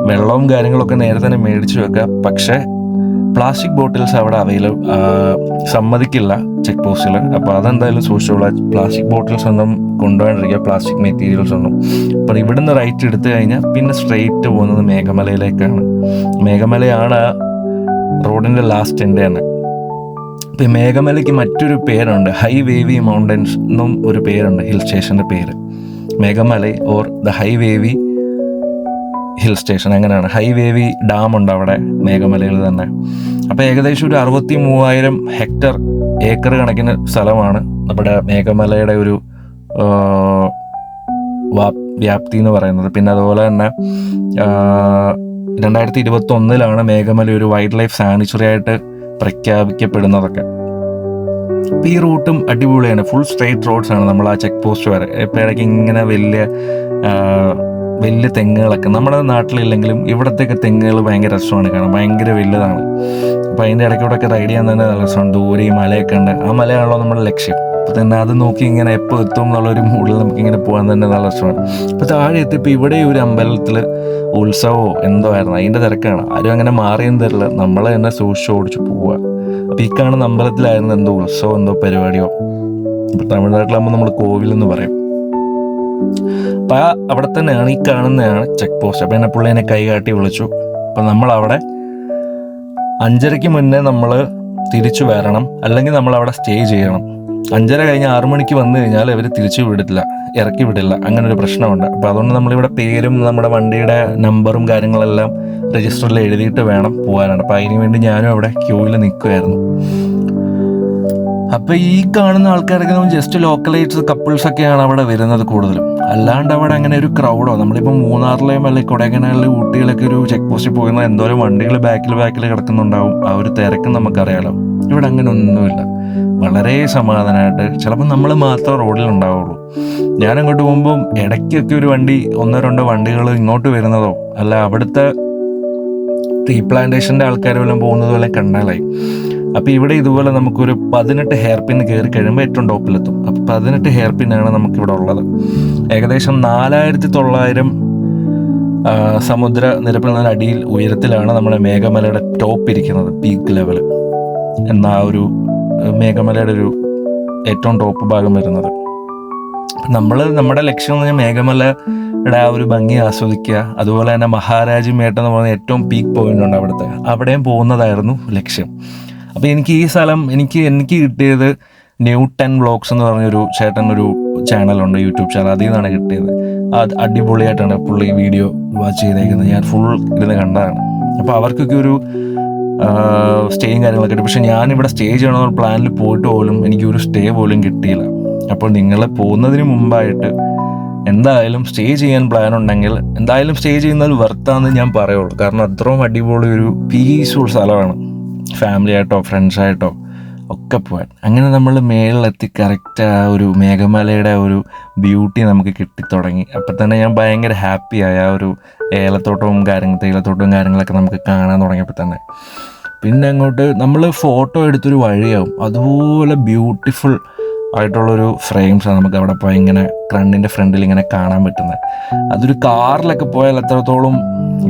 വെള്ളവും കാര്യങ്ങളൊക്കെ നേരെ തന്നെ മേടിച്ച് വെക്കുക. പക്ഷേ പ്ലാസ്റ്റിക് ബോട്ടിൽസ് അവിടെ സമ്മതിക്കില്ല ചെക്ക് പോസ്റ്റിൽ. അപ്പോൾ അതെന്തായാലും സൂക്ഷിച്ചോളാം. പ്ലാസ്റ്റിക് ബോട്ടിൽസ് ഒന്നും കൊണ്ടുപോകാണ്ടിരിക്കുക, പ്ലാസ്റ്റിക് മെറ്റീരിയൽസ് ഒന്നും. അപ്പോൾ ഇവിടുന്ന് റൈറ്റ് എടുത്തു കഴിഞ്ഞാൽ പിന്നെ സ്ട്രെയിറ്റ് പോകുന്നത് മേഘമലയിലേക്കാണ്. മേഘമലയാണ് റോഡിൻ്റെ ലാസ്റ്റ് എൻഡ് തന്നെ. അപ്പോൾ ഈ മേഘമലയ്ക്ക് മറ്റൊരു പേരുണ്ട്, ഹൈ വേവി മൗണ്ടൻസ് എന്നും ഒരു പേരുണ്ട്, ഹിൽ സ്റ്റേഷൻ്റെ പേര്. Meghamala or the High Wavy hill station, അങ്ങനെയാണ്. ഹൈ വേവി ഡാം ഉണ്ട് അവിടെ മേഘമലയിൽ തന്നെ. അപ്പോൾ ഏകദേശം ഒരു 63,000 ഹെക്ടർ ഏക്കർ കണക്കിന് സ്ഥലമാണ് നമ്മുടെ മേഘമലയുടെ ഒരു വ്യാപ്തി എന്ന് പറയുന്നത്. പിന്നെ അതുപോലെ തന്നെ 2021 മേഘമല ഒരു വൈൽഡ് ലൈഫ് സാങ്ച്വറി ആയിട്ട് പ്രഖ്യാപിക്കപ്പെടുന്നതൊക്കെ. അപ്പോൾ ഈ റൂട്ടും അടിപൊളിയാണ്. ഫുൾ സ്ട്രെയിറ്റ് റോഡ്സ് ആണ് നമ്മൾ ആ ചെക്ക് പോസ്റ്റ് വരെ. ഇപ്പോൾ ഇടയ്ക്ക് ഇങ്ങനെ വലിയ തെങ്ങുകളൊക്കെ നമ്മുടെ നാട്ടിലില്ലെങ്കിലും ഇവിടത്തേക്ക് തെങ്ങുകൾ ഭയങ്കര രസമാണ് കാണാൻ, ഭയങ്കര വലുതാണ്. അപ്പോൾ അതിൻ്റെ ഇടയ്ക്കൂടെയൊക്കെ റൈഡ് ചെയ്യാൻ തന്നെ നല്ല രസമാണ്. ദൂരെ ഈ മലയൊക്കെ ഉണ്ട്, ആ മലയാണല്ലോ നമ്മുടെ ലക്ഷ്യം. അപ്പോൾ തന്നെ അത് നോക്കി ഇങ്ങനെ എപ്പോൾ എത്തും എന്നുള്ളൊരു മൂഡിൽ നമുക്കിങ്ങനെ പോകാൻ തന്നെ നല്ല രസമാണ്. അപ്പോൾ താഴെ എത്തിയപ്പോൾ ഇവിടെ ഒരു അമ്പലത്തിൽ ഉത്സവമോ എന്തോ ആയിരുന്നു, അതിൻ്റെ തിരക്കാണ്. ആരും അങ്ങനെ മാറിയും തരില്ല, നമ്മൾ തന്നെ സൂക്ഷിച്ച് ഓടിച്ച് പോവുക. അപ്പോൾ ഈ കാണുന്ന അമ്പലത്തിലായിരുന്നു എന്തോ ഉത്സവം, എന്തോ പരിപാടിയോ. ഇപ്പോൾ തമിഴ്നാട്ടിലാകുമ്പോൾ നമ്മൾ കോവിലെന്ന് പറയും. അപ്പോൾ അവിടെ തന്നെയാണ് ഈ കാണുന്നതാണ് ചെക്ക് പോസ്റ്റ്. അപ്പോൾ എന്നെ പുള്ളി എന്നെ കൈ കാട്ടി വിളിച്ചു. അപ്പോൾ നമ്മളവിടെ 5:30 മുന്നേ നമ്മൾ തിരിച്ചു വരണം, അല്ലെങ്കിൽ നമ്മളവിടെ സ്റ്റേ ചെയ്യണം. 5:30 കഴിഞ്ഞ് 6 മണിക്ക് വന്നു കഴിഞ്ഞാൽ ഇവർ ഇറക്കി വിടില്ല. അങ്ങനെ ഒരു പ്രശ്നമുണ്ട്. അപ്പോൾ അതുകൊണ്ട് നമ്മളിവിടെ പേരും നമ്മുടെ വണ്ടിയുടെ നമ്പറും കാര്യങ്ങളെല്ലാം രജിസ്റ്ററിൽ എഴുതിയിട്ട് വേണം പോകാനാണ്. അപ്പോൾ അതിന് വേണ്ടി ഞാനും അവിടെ ക്യൂവിൽ നിൽക്കുമായിരുന്നു. അപ്പോൾ ഈ കാണുന്ന ആൾക്കാരൊക്കെ ജസ്റ്റ് ലോക്കലൈറ്റ്സ് കപ്പിൾസൊക്കെയാണ് അവിടെ വരുന്നത് കൂടുതലും. അല്ലാണ്ട് അവിടെ അങ്ങനെ ഒരു ക്രൗഡോ, നമ്മളിപ്പോൾ മൂന്നാറിലെയും അല്ലെങ്കിൽ കൊടൈക്കനാലിലെ ഊട്ടിയിലൊക്കെ ഒരു ചെക്ക് പോസ്റ്റിൽ പോകുന്ന എന്തോരം വണ്ടികൾ ബാക്കിൽ കിടക്കുന്നുണ്ടാവും. ആ ഒരു തിരക്കും നമുക്കറിയാലോ. ഇവിടെ അങ്ങനെ ഒന്നുമില്ല, വളരെ സമാധാനമായിട്ട്. ചിലപ്പോൾ നമ്മൾ മാത്രമേ റോഡിലുണ്ടാവുള്ളൂ. ഞാൻ അങ്ങോട്ട് പോകുമ്പം ഇടയ്ക്കൊക്കെ ഒരു വണ്ടി, 1-2 വണ്ടികൾ ഇങ്ങോട്ട് വരുന്നതോ അല്ല അവിടുത്തെ ടീ പ്ലാന്റേഷൻ്റെ ആൾക്കാർ വല്ലതും പോകുന്നത് പോലെ കണ്ടാലായി. അപ്പോൾ ഇവിടെ ഇതുപോലെ നമുക്കൊരു 18 ഹെയർ പിൻ കയറി കഴിയുമ്പോൾ ഏറ്റവും ടോപ്പിലെത്തും. അപ്പോൾ 18 ഹെയർ പിന്നാണ് നമുക്കിവിടെ ഉള്ളത്. ഏകദേശം 4900 സമുദ്ര നിരപ്പിൽ നിന്ന് അടിയിൽ ഉയരത്തിലാണ് നമ്മുടെ മേഘമലയുടെ ടോപ്പ് ഇരിക്കുന്നത്, പീക്ക് ലെവൽ എന്ന ആ ഒരു മേഘമലയുടെ ഒരു ഏറ്റവും ടോപ്പ് ഭാഗം വരുന്നത്. നമ്മുടെ ലക്ഷ്യം എന്ന് പറഞ്ഞാൽ മേഘമലയുടെ ആ ഒരു ഭംഗി ആസ്വദിക്കുക. അതുപോലെ തന്നെ മഹാരാജി മേട്ട് എന്ന് പറയുന്ന ഏറ്റവും പീക്ക് പോയിന്റ് ഉണ്ട് അവിടെയും പോകുന്നതായിരുന്നു ലക്ഷ്യം. അപ്പോൾ എനിക്ക് ഈ സ്ഥലം എനിക്ക് കിട്ടിയത് ന്യൂട്ടൺ വ്ളോഗ്സ് എന്ന് പറഞ്ഞൊരു ചേട്ടനൊരു ചാനലുണ്ട്, യൂട്യൂബ് ചാനൽ, അതിൽ നിന്നാണ് കിട്ടിയത്. അത് അടിപൊളിയായിട്ടാണ് പുള്ളി വീഡിയോ വാച്ച് ചെയ്തേക്കുന്നത്. ഞാൻ ഫുൾ ഇരുന്ന് കണ്ടതാണ്. അപ്പോൾ അവർക്കൊക്കെ ഒരു സ്റ്റേയും കാര്യങ്ങളൊക്കെ കിട്ടി. പക്ഷേ ഞാനിവിടെ സ്റ്റേ ചെയ്യണമെന്ന പ്ലാനിൽ പോയിട്ട് പോലും എനിക്കൊരു സ്റ്റേ പോലും കിട്ടിയില്ല. അപ്പോൾ നിങ്ങൾ പോകുന്നതിന് മുമ്പായിട്ട് എന്തായാലും സ്റ്റേ ചെയ്യാൻ പ്ലാൻ ഉണ്ടെങ്കിൽ എന്തായാലും സ്റ്റേ ചെയ്യുന്നത് വെർത്താന്ന് ഞാൻ പറയുള്ളൂ. കാരണം അത്രയും അടിപൊളി ഒരു പീസ്ഫുൾ സ്ഥലമാണ്. ഫാമിലി ആയിട്ടോ ഫ്രണ്ട്സായിട്ടോ ഒക്കെ പോകാൻ. അങ്ങനെ നമ്മൾ മേളിലെത്തി കറക്റ്റ് ആ ഒരു മേഘമലയുടെ ഒരു ബ്യൂട്ടി നമുക്ക് കിട്ടിത്തുടങ്ങി. അപ്പം തന്നെ ഞാൻ ഭയങ്കര ഹാപ്പിയായി. ആ ഒരു തേയിലത്തോട്ടവും കാര്യങ്ങളൊക്കെ നമുക്ക് കാണാൻ തുടങ്ങിയപ്പോൾ തന്നെ. പിന്നെ അങ്ങോട്ട് നമ്മൾ ഫോട്ടോ എടുത്തൊരു വഴിയാവും, അതുപോലെ ബ്യൂട്ടിഫുൾ ആയിട്ടുള്ളൊരു ഫ്രെയിംസാണ് നമുക്ക് അവിടെ പോയി ഇങ്ങനെ കണ്ണിൻ്റെ ഫ്രണ്ടിൽ ഇങ്ങനെ കാണാൻ പറ്റുന്നത്. അതൊരു കാറിലൊക്കെ പോയാൽ എത്രത്തോളം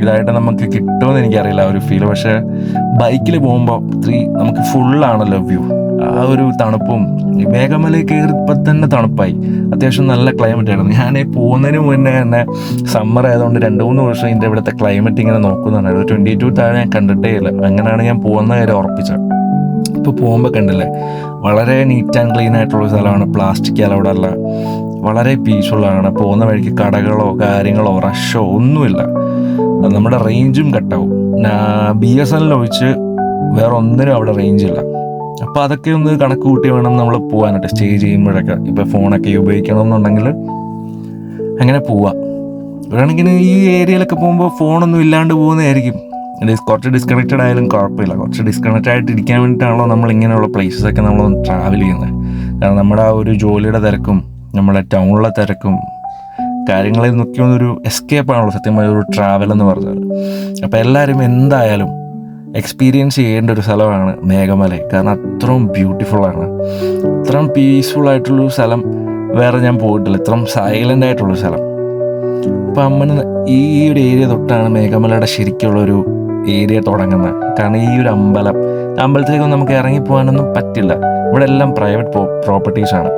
ഇതായിട്ട് നമുക്ക് കിട്ടുമെന്ന് എനിക്കറിയില്ല ആ ഒരു ഫീൽ. പക്ഷേ ബൈക്കിൽ പോകുമ്പോൾ നമുക്ക് ഫുള്ളാണല്ലോ വ്യൂ. ആ ഒരു തണുപ്പും ഈ മേഘമലയിൽ കയറിയപ്പോൾ തന്നെ തണുപ്പായി. അത്യാവശ്യം നല്ല ക്ലൈമറ്റ് ആയിരുന്നു. ഞാൻ പോകുന്നതിന് മുന്നേ തന്നെ സമ്മർ ആയതുകൊണ്ട് 2-3 വർഷം എൻ്റെ ഇവിടുത്തെ ക്ലൈമറ്റ് ഇങ്ങനെ നോക്കുന്നുണ്ടായിരുന്നു. 22 താഴെ ഞാൻ കണ്ടിട്ടേ ഇല്ല. അങ്ങനെയാണ് ഞാൻ പോകുന്ന കാര്യം ഉറപ്പിച്ചത്. ഇപ്പോൾ പോകുമ്പോൾ കണ്ടില്ലേ, വളരെ നീറ്റ് ആൻഡ് ക്ലീൻ ആയിട്ടുള്ള സ്ഥലമാണ്. പ്ലാസ്റ്റിക് അലൗഡ് അല്ല, വളരെ പീസ്ഫുള്ളാണ്. പോകുന്ന വഴിക്ക് കടകളോ കാര്യങ്ങളോ റഷോ ഒന്നുമില്ല. നമ്മുടെ റേഞ്ചും കട്ടാവും. BSNL ഒഴിച്ച് വേറെ ഒന്നിനും അവിടെ റേഞ്ചില്ല. അപ്പോൾ അതൊക്കെ ഒന്ന് കണക്ക് കൂട്ടി വേണം നമ്മൾ പോകാനായിട്ട്. സ്റ്റേ ചെയ്യുമ്പോഴൊക്കെ ഇപ്പോൾ ഫോണൊക്കെ ഉപയോഗിക്കണമെന്നുണ്ടെങ്കിൽ അങ്ങനെ പോവാം. വേണമെങ്കിൽ ഈ ഏരിയയിലൊക്കെ പോകുമ്പോൾ ഫോണൊന്നും ഇല്ലാണ്ട് പോകുന്നതായിരിക്കും. കുറച്ച് ഡിസ്കണക്റ്റഡ് ആയാലും കുഴപ്പമില്ല. കുറച്ച് ഡിസ്കണക്റ്റ് ആയിട്ട് ഇരിക്കാൻ വേണ്ടിയിട്ടാണല്ലോ നമ്മൾ ഇങ്ങനെയുള്ള പ്ലേസസൊക്കെ നമ്മൾ ട്രാവൽ ചെയ്യുന്നത്. കാരണം നമ്മുടെ ആ ഒരു ജോലിയുടെ തിരക്കും നമ്മുടെ ടൗണിലെ തിരക്കും കാര്യങ്ങളിൽ നിന്നൊക്കെ ഒന്നൊരു എസ്കേപ്പാണല്ലോ സത്യമായ ഒരു ട്രാവൽ എന്ന് പറഞ്ഞാൽ. അപ്പോൾ എല്ലാവരും എന്തായാലും എക്സ്പീരിയൻസ് ചെയ്യേണ്ട ഒരു സ്ഥലമാണ് മേഘമല. കാരണം അത്രയും ബ്യൂട്ടിഫുള്ളാണ്. അത്രയും പീസ്ഫുള്ളായിട്ടുള്ളൊരു സ്ഥലം വേറെ ഞാൻ പോയിട്ടില്ല. ഇത്രയും സൈലൻ്റ് ആയിട്ടുള്ളൊരു സ്ഥലം. അപ്പം ഈ ഒരു ഏരിയ തൊട്ടാണ് മേഘമലയുടെ ശരിക്കുള്ളൊരു ഏരിയ തുടങ്ങുന്നത്. കാരണം ഈ ഒരു അമ്പലത്തിലേക്കൊന്നും നമുക്ക് ഇറങ്ങിപ്പോകാനൊന്നും പറ്റില്ല. ഇവിടെ എല്ലാം പ്രൈവറ്റ് പ്രോപ്പർട്ടീസാണ്.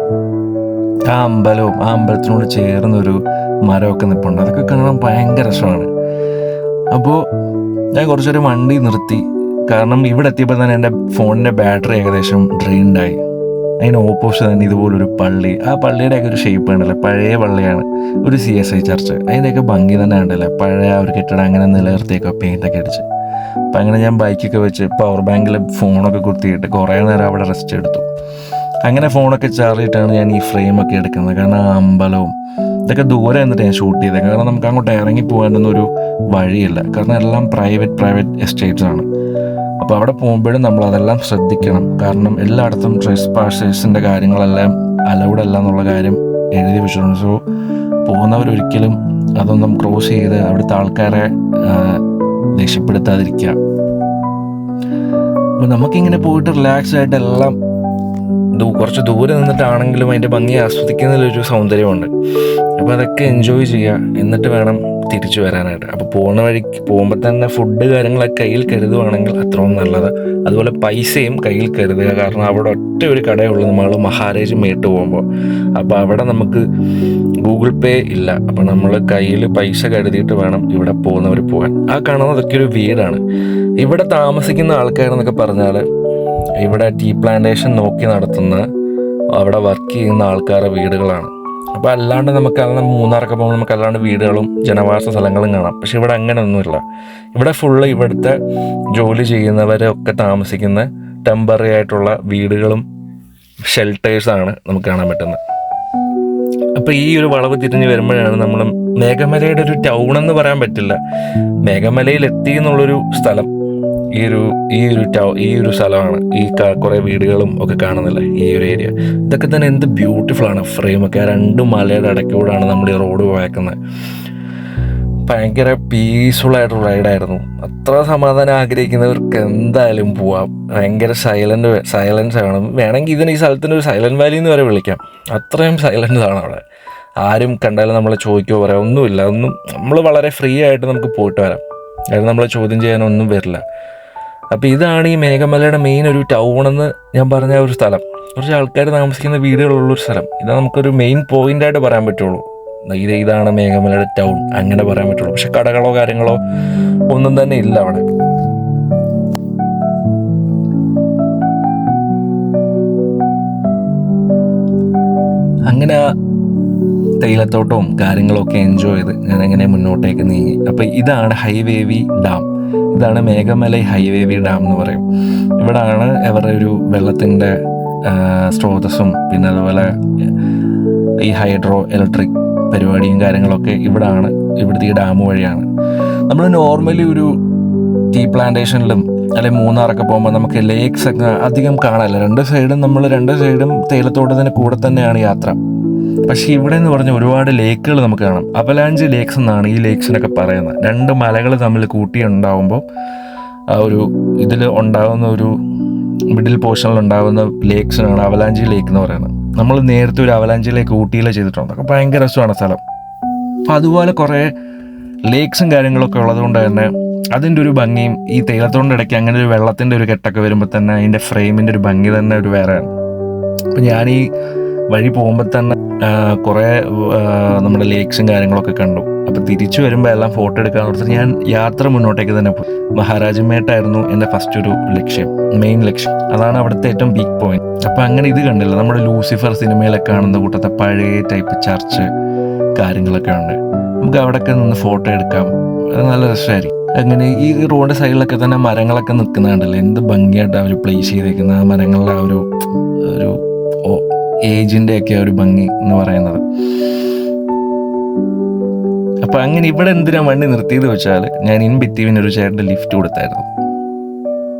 ആ അമ്പലവും ആ അമ്പലത്തിനോട് ചേർന്നൊരു മരമൊക്കെ നിൽപ്പുണ്ട്. അതൊക്കെ കാണാൻ ഭയങ്കര രസമാണ്. അപ്പോൾ ഞാൻ കുറച്ചൊരു വണ്ടി നിർത്തി. കാരണം ഇവിടെ എത്തിയപ്പോൾ തന്നെ എൻ്റെ ഫോണിൻ്റെ ബാറ്ററി ഏകദേശം ഡ്രെയിൻഡായി. അതിന് ഓപ്പോസിറ്റ് തന്നെ ഇതുപോലൊരു പള്ളി. ആ പള്ളിയുടെയൊക്കെ ഒരു ഷേപ്പ് ഉണ്ടല്ലേ, പഴയ പള്ളിയാണ്. ഒരു CSI ചർച്ച്. അതിൻ്റെയൊക്കെ ഭംഗി തന്നെ ഉണ്ടല്ലേ, പഴയ ഒരു കെട്ടിടം അങ്ങനെ നിലനിർത്തിയൊക്കെ പെയിൻ്റൊക്കെ അടിച്ച്. അപ്പം അങ്ങനെ ഞാൻ ബൈക്കൊക്കെ വെച്ച് പവർ ബാങ്കിൽ ഫോണൊക്കെ കുത്തിയിട്ട് കുറേ നേരം അവിടെ റെസ്റ്റ് എടുത്തു. അങ്ങനെ ഫോണൊക്കെ ചാർജ് ചെയ്തിട്ടാണ് ഞാൻ ഈ ഫ്രെയിമൊക്കെ എടുക്കുന്നത്. കാരണം ആ അമ്പലവും ഇതൊക്കെ ദൂരെ നിന്നിട്ട് ഞാൻ ഷൂട്ട് ചെയ്തത്. കാരണം നമുക്ക് അങ്ങോട്ട് ഇറങ്ങി പോകാനൊന്നൊരു വഴിയില്ല. കാരണം എല്ലാം പ്രൈവറ്റ് എസ്റ്റേറ്റ്സാണ്. അപ്പോൾ അവിടെ പോകുമ്പോഴും നമ്മളതെല്ലാം ശ്രദ്ധിക്കണം. കാരണം എല്ലായിടത്തും ട്രെസ്പാസേഴ്സിൻ്റെ കാര്യങ്ങളെല്ലാം അലൗഡ് അല്ല എന്നുള്ള കാര്യം എഴുതി വെച്ചിട്ടുണ്ട്. സോ പോകുന്നവരൊരിക്കലും അതൊന്നും ക്രോസ് ചെയ്ത് അവിടുത്തെ ആൾക്കാരെ ദേഷ്യപ്പെടുത്താതിരിക്കുക. അപ്പോൾ നമുക്കിങ്ങനെ പോയിട്ട് റിലാക്സ് ആയിട്ട് എല്ലാം കുറച്ച് ദൂരെ നിന്നിട്ടാണെങ്കിലും അതിൻ്റെ ഭംഗി ആസ്വദിക്കുന്നതിലൊരു സൗന്ദര്യമുണ്ട്. അപ്പോൾ അതൊക്കെ എൻജോയ് ചെയ്യുക. എന്നിട്ട് വേണം തിരിച്ചു വരാനായിട്ട്. അപ്പോൾ പോകുമ്പോൾ തന്നെ ഫുഡ് കാര്യങ്ങളൊക്കെ കയ്യിൽ കരുതുവാണെങ്കിൽ അത്രയും നല്ലത്. അതുപോലെ പൈസയും കയ്യിൽ കരുതുക. കാരണം അവിടെ ഒറ്റ ഒരു കടയുള്ളൂ നമ്മൾ മഹാരാജ് മേട്ട് പോകുമ്പോൾ. അപ്പോൾ അവിടെ നമുക്ക് ഗൂഗിൾ പേ ഇല്ല. അപ്പോൾ നമ്മൾ കയ്യിൽ പൈസ കരുതിയിട്ട് വേണം ഇവിടെ പോകുന്നവർ പോകാൻ. ആ കാണുന്നതൊക്കെ ഒരു വീടാണ്. ഇവിടെ താമസിക്കുന്ന ആൾക്കാരെന്നൊക്കെ പറഞ്ഞാൽ ഇവിടെ ടീ പ്ലാന്റേഷൻ നോക്കി നടത്തുന്ന അവിടെ വർക്ക് ചെയ്യുന്ന ആൾക്കാരുടെ വീടുകളാണ്. അപ്പോൾ അല്ലാണ്ട് മൂന്നാറൊക്കെ പോകുമ്പോൾ നമുക്ക് അല്ലാണ്ട് വീടുകളും ജനവാസ സ്ഥലങ്ങളും കാണാം. പക്ഷെ ഇവിടെ അങ്ങനെയൊന്നുമില്ല. ഇവിടെ ഫുള്ള് ഇവിടുത്തെ ജോലി ചെയ്യുന്നവരൊക്കെ താമസിക്കുന്ന ടെമ്പററി ആയിട്ടുള്ള വീടുകളും ഷെൽട്ടേഴ്സാണ് നമുക്ക് കാണാൻ പറ്റുന്നത്. അപ്പോൾ ഈ ഒരു വളവ് തിരിഞ്ഞ് വരുമ്പോഴാണ് നമ്മൾ മേഘമലയുടെ ഒരു ടൗൺ എന്ന് പറയാൻ പറ്റില്ല, മേഘമലയിൽ എത്തി എന്നുള്ളൊരു സ്ഥലം ഈ ഒരു സ്ഥലമാണ്. ഈ കുറേ വീടുകളും ഒക്കെ കാണുന്നില്ല ഈ ഒരു ഏരിയ. ഇതൊക്കെ തന്നെ എന്ത് ബ്യൂട്ടിഫുള്ളാണ് ഫ്രെയിമൊക്കെ. 2 മലയുടെ ഇടയ്ക്കൂടാണ് നമ്മൾ ഈ റോഡ് പോയേക്കുന്നത്. ഭയങ്കര പീസ്ഫുള്ളായിട്ടൊരു റൈഡായിരുന്നു. അത്ര സമാധാനം ആഗ്രഹിക്കുന്നവർക്ക് എന്തായാലും പോവാം. ഭയങ്കര സൈലൻസ് ആണ്. വേണമെങ്കിൽ ഈ സ്ഥലത്തിൻ്റെ ഒരു സൈലൻറ്റ് വാലി എന്ന് വരെ വിളിക്കാം. അത്രയും സൈലൻസ് ആണ് അവിടെ. ആരും കണ്ടാലും നമ്മളെ ചോദിക്കുകയോ പറയാം ഒന്നുമില്ല. നമ്മൾ വളരെ ഫ്രീ ആയിട്ട് നമുക്ക് പോയിട്ട് വരാം. അതായത് നമ്മളെ ചോദ്യം ചെയ്യാനൊന്നും വരില്ല. അപ്പോൾ ഇതാണ് ഈ മേഘമലയുടെ മെയിൻ ഒരു ടൗണെന്ന് ഞാൻ പറഞ്ഞ ഒരു സ്ഥലം. കുറച്ച് ആൾക്കാർ താമസിക്കുന്ന വീടുകളുള്ളൊരു സ്ഥലം. ഇതാണ് നമുക്കൊരു മെയിൻ പോയിൻ്റായിട്ട് പറയാൻ പറ്റുള്ളൂ. ഇതാണ് മേഘമലയുടെ ടൗൺ അങ്ങനെ പറയാൻ പറ്റുള്ളൂ. പക്ഷെ കടകളോ കാര്യങ്ങളോ ഒന്നും തന്നെ ഇല്ല അവിടെ. അങ്ങനെ തേയിലത്തോട്ടവും കാര്യങ്ങളൊക്കെ എൻജോയ് ചെയ്ത് ഞാനങ്ങനെ മുന്നോട്ടേക്ക് നീങ്ങി. അപ്പോൾ ഇതാണ് ഹൈവേവി ഡാം. ഇതാണ് മേഘമലൈ ഹൈവേവി ഡാം എന്ന് പറയും. ഇവിടാണ് അവരുടെ ഒരു വെള്ളത്തിൻ്റെ സ്രോതസ്സും പിന്നെ അതുപോലെ ഈ ഹൈഡ്രോ ഇലക്ട്രിക് പരിപാടിയും കാര്യങ്ങളൊക്കെ ഇവിടുത്തെ ഈ ഡാം വഴിയാണ്. നമ്മൾ നോർമലി ഒരു ടീ പ്ലാന്റേഷനിലും അല്ലെങ്കിൽ മൂന്നാറൊക്കെ പോകുമ്പോൾ നമുക്ക് ലേക്സ് ഒക്കെ അധികം കാണാനില്ല. രണ്ട് സൈഡും തേയിലത്തോട്ടത്തിന് കൂടെ തന്നെയാണ് യാത്ര. പക്ഷേ ഇവിടെ എന്ന് പറഞ്ഞാൽ ഒരുപാട് ലേക്കുകൾ നമുക്ക് കാണാം. അവലാഞ്ച് ലേക്സ് എന്നാണ് ഈ ലേക്സിനൊക്കെ പറയുന്നത്. 2 മലകൾ തമ്മിൽ കൂട്ടി ഉണ്ടാകുമ്പോൾ ആ ഒരു ഇതിൽ ഉണ്ടാകുന്ന ഒരു മിഡിൽ പോർഷനിൽ ഉണ്ടാകുന്ന ലേക്സിനാണ് അവലാഞ്ചി ലേക്ക് എന്ന് പറയുന്നത്. നമ്മൾ നേരത്തെ ഒരു അവലാഞ്ചിലേക്ക് ഊട്ടിയിലെ ചെയ്തിട്ടുണ്ട്. അതൊക്കെ ഭയങ്കര രസമാണ് സ്ഥലം. അപ്പോൾ അതുപോലെ കുറേ ലേക്സും കാര്യങ്ങളൊക്കെ ഉള്ളതുകൊണ്ട് തന്നെ അതിൻ്റെ ഒരു ഭംഗിയും ഈ തേയിലത്തോടിൻ്റെ ഇടയ്ക്ക് അങ്ങനെ ഒരു വെള്ളത്തിൻ്റെ ഒരു കെട്ടൊക്കെ വരുമ്പോൾ തന്നെ അതിൻ്റെ ഫ്രെയിമിൻ്റെ ഒരു ഭംഗി തന്നെ ഒരു വേറെയാണ്. അപ്പം ഞാൻ ഈ വഴി പോകുമ്പോൾ തന്നെ കുറേ നമ്മുടെ ലേക്സും കാര്യങ്ങളൊക്കെ കണ്ടു. അപ്പോൾ തിരിച്ചു വരുമ്പോൾ എല്ലാം ഫോട്ടോ എടുക്കാൻ കൊടുത്തിട്ട് ഞാൻ യാത്ര മുന്നോട്ടേക്ക് തന്നെ പോയി. മഹാരാജമേട്ടായിരുന്നു എൻ്റെ ഫസ്റ്റ് ഒരു മെയിൻ ലക്ഷ്യം. അതാണ് അവിടുത്തെ ഏറ്റവും പീക്ക് പോയിന്റ്. അപ്പോൾ അങ്ങനെ ഇത് കണ്ടില്ല, നമ്മുടെ ലൂസിഫർ സിനിമയിലൊക്കെ കാണുന്ന കൂട്ടത്തെ പഴയ ടൈപ്പ് ചർച്ച് കാര്യങ്ങളൊക്കെ ഉണ്ട്. നമുക്ക് അവിടെയൊക്കെ നിന്ന് ഫോട്ടോ എടുക്കാം, അത് നല്ല രസമായിരിക്കും. അങ്ങനെ ഈ റോഡ് സൈഡിലൊക്കെ തന്നെ മരങ്ങളൊക്കെ നിൽക്കുന്നുണ്ടല്ലോ, എന്ത് ഭംഗിയായിട്ട് അവർ പ്ലേസ് ചെയ്തേക്കുന്ന ആ മരങ്ങളുടെ ആ ഒരു ഏജിൻ്റെ ഒക്കെ ഒരു ഭംഗി എന്ന് പറയുന്നത്. അപ്പം അങ്ങനെ ഇവിടെ എന്തിനാ വണ്ടി നിർത്തിയത് വെച്ചാൽ ഞാൻ ഇൻ ബിറ്റ്വീൻ ഒരു ചേട്ടൻ്റെ ലിഫ്റ്റ് കൊടുത്തായിരുന്നു.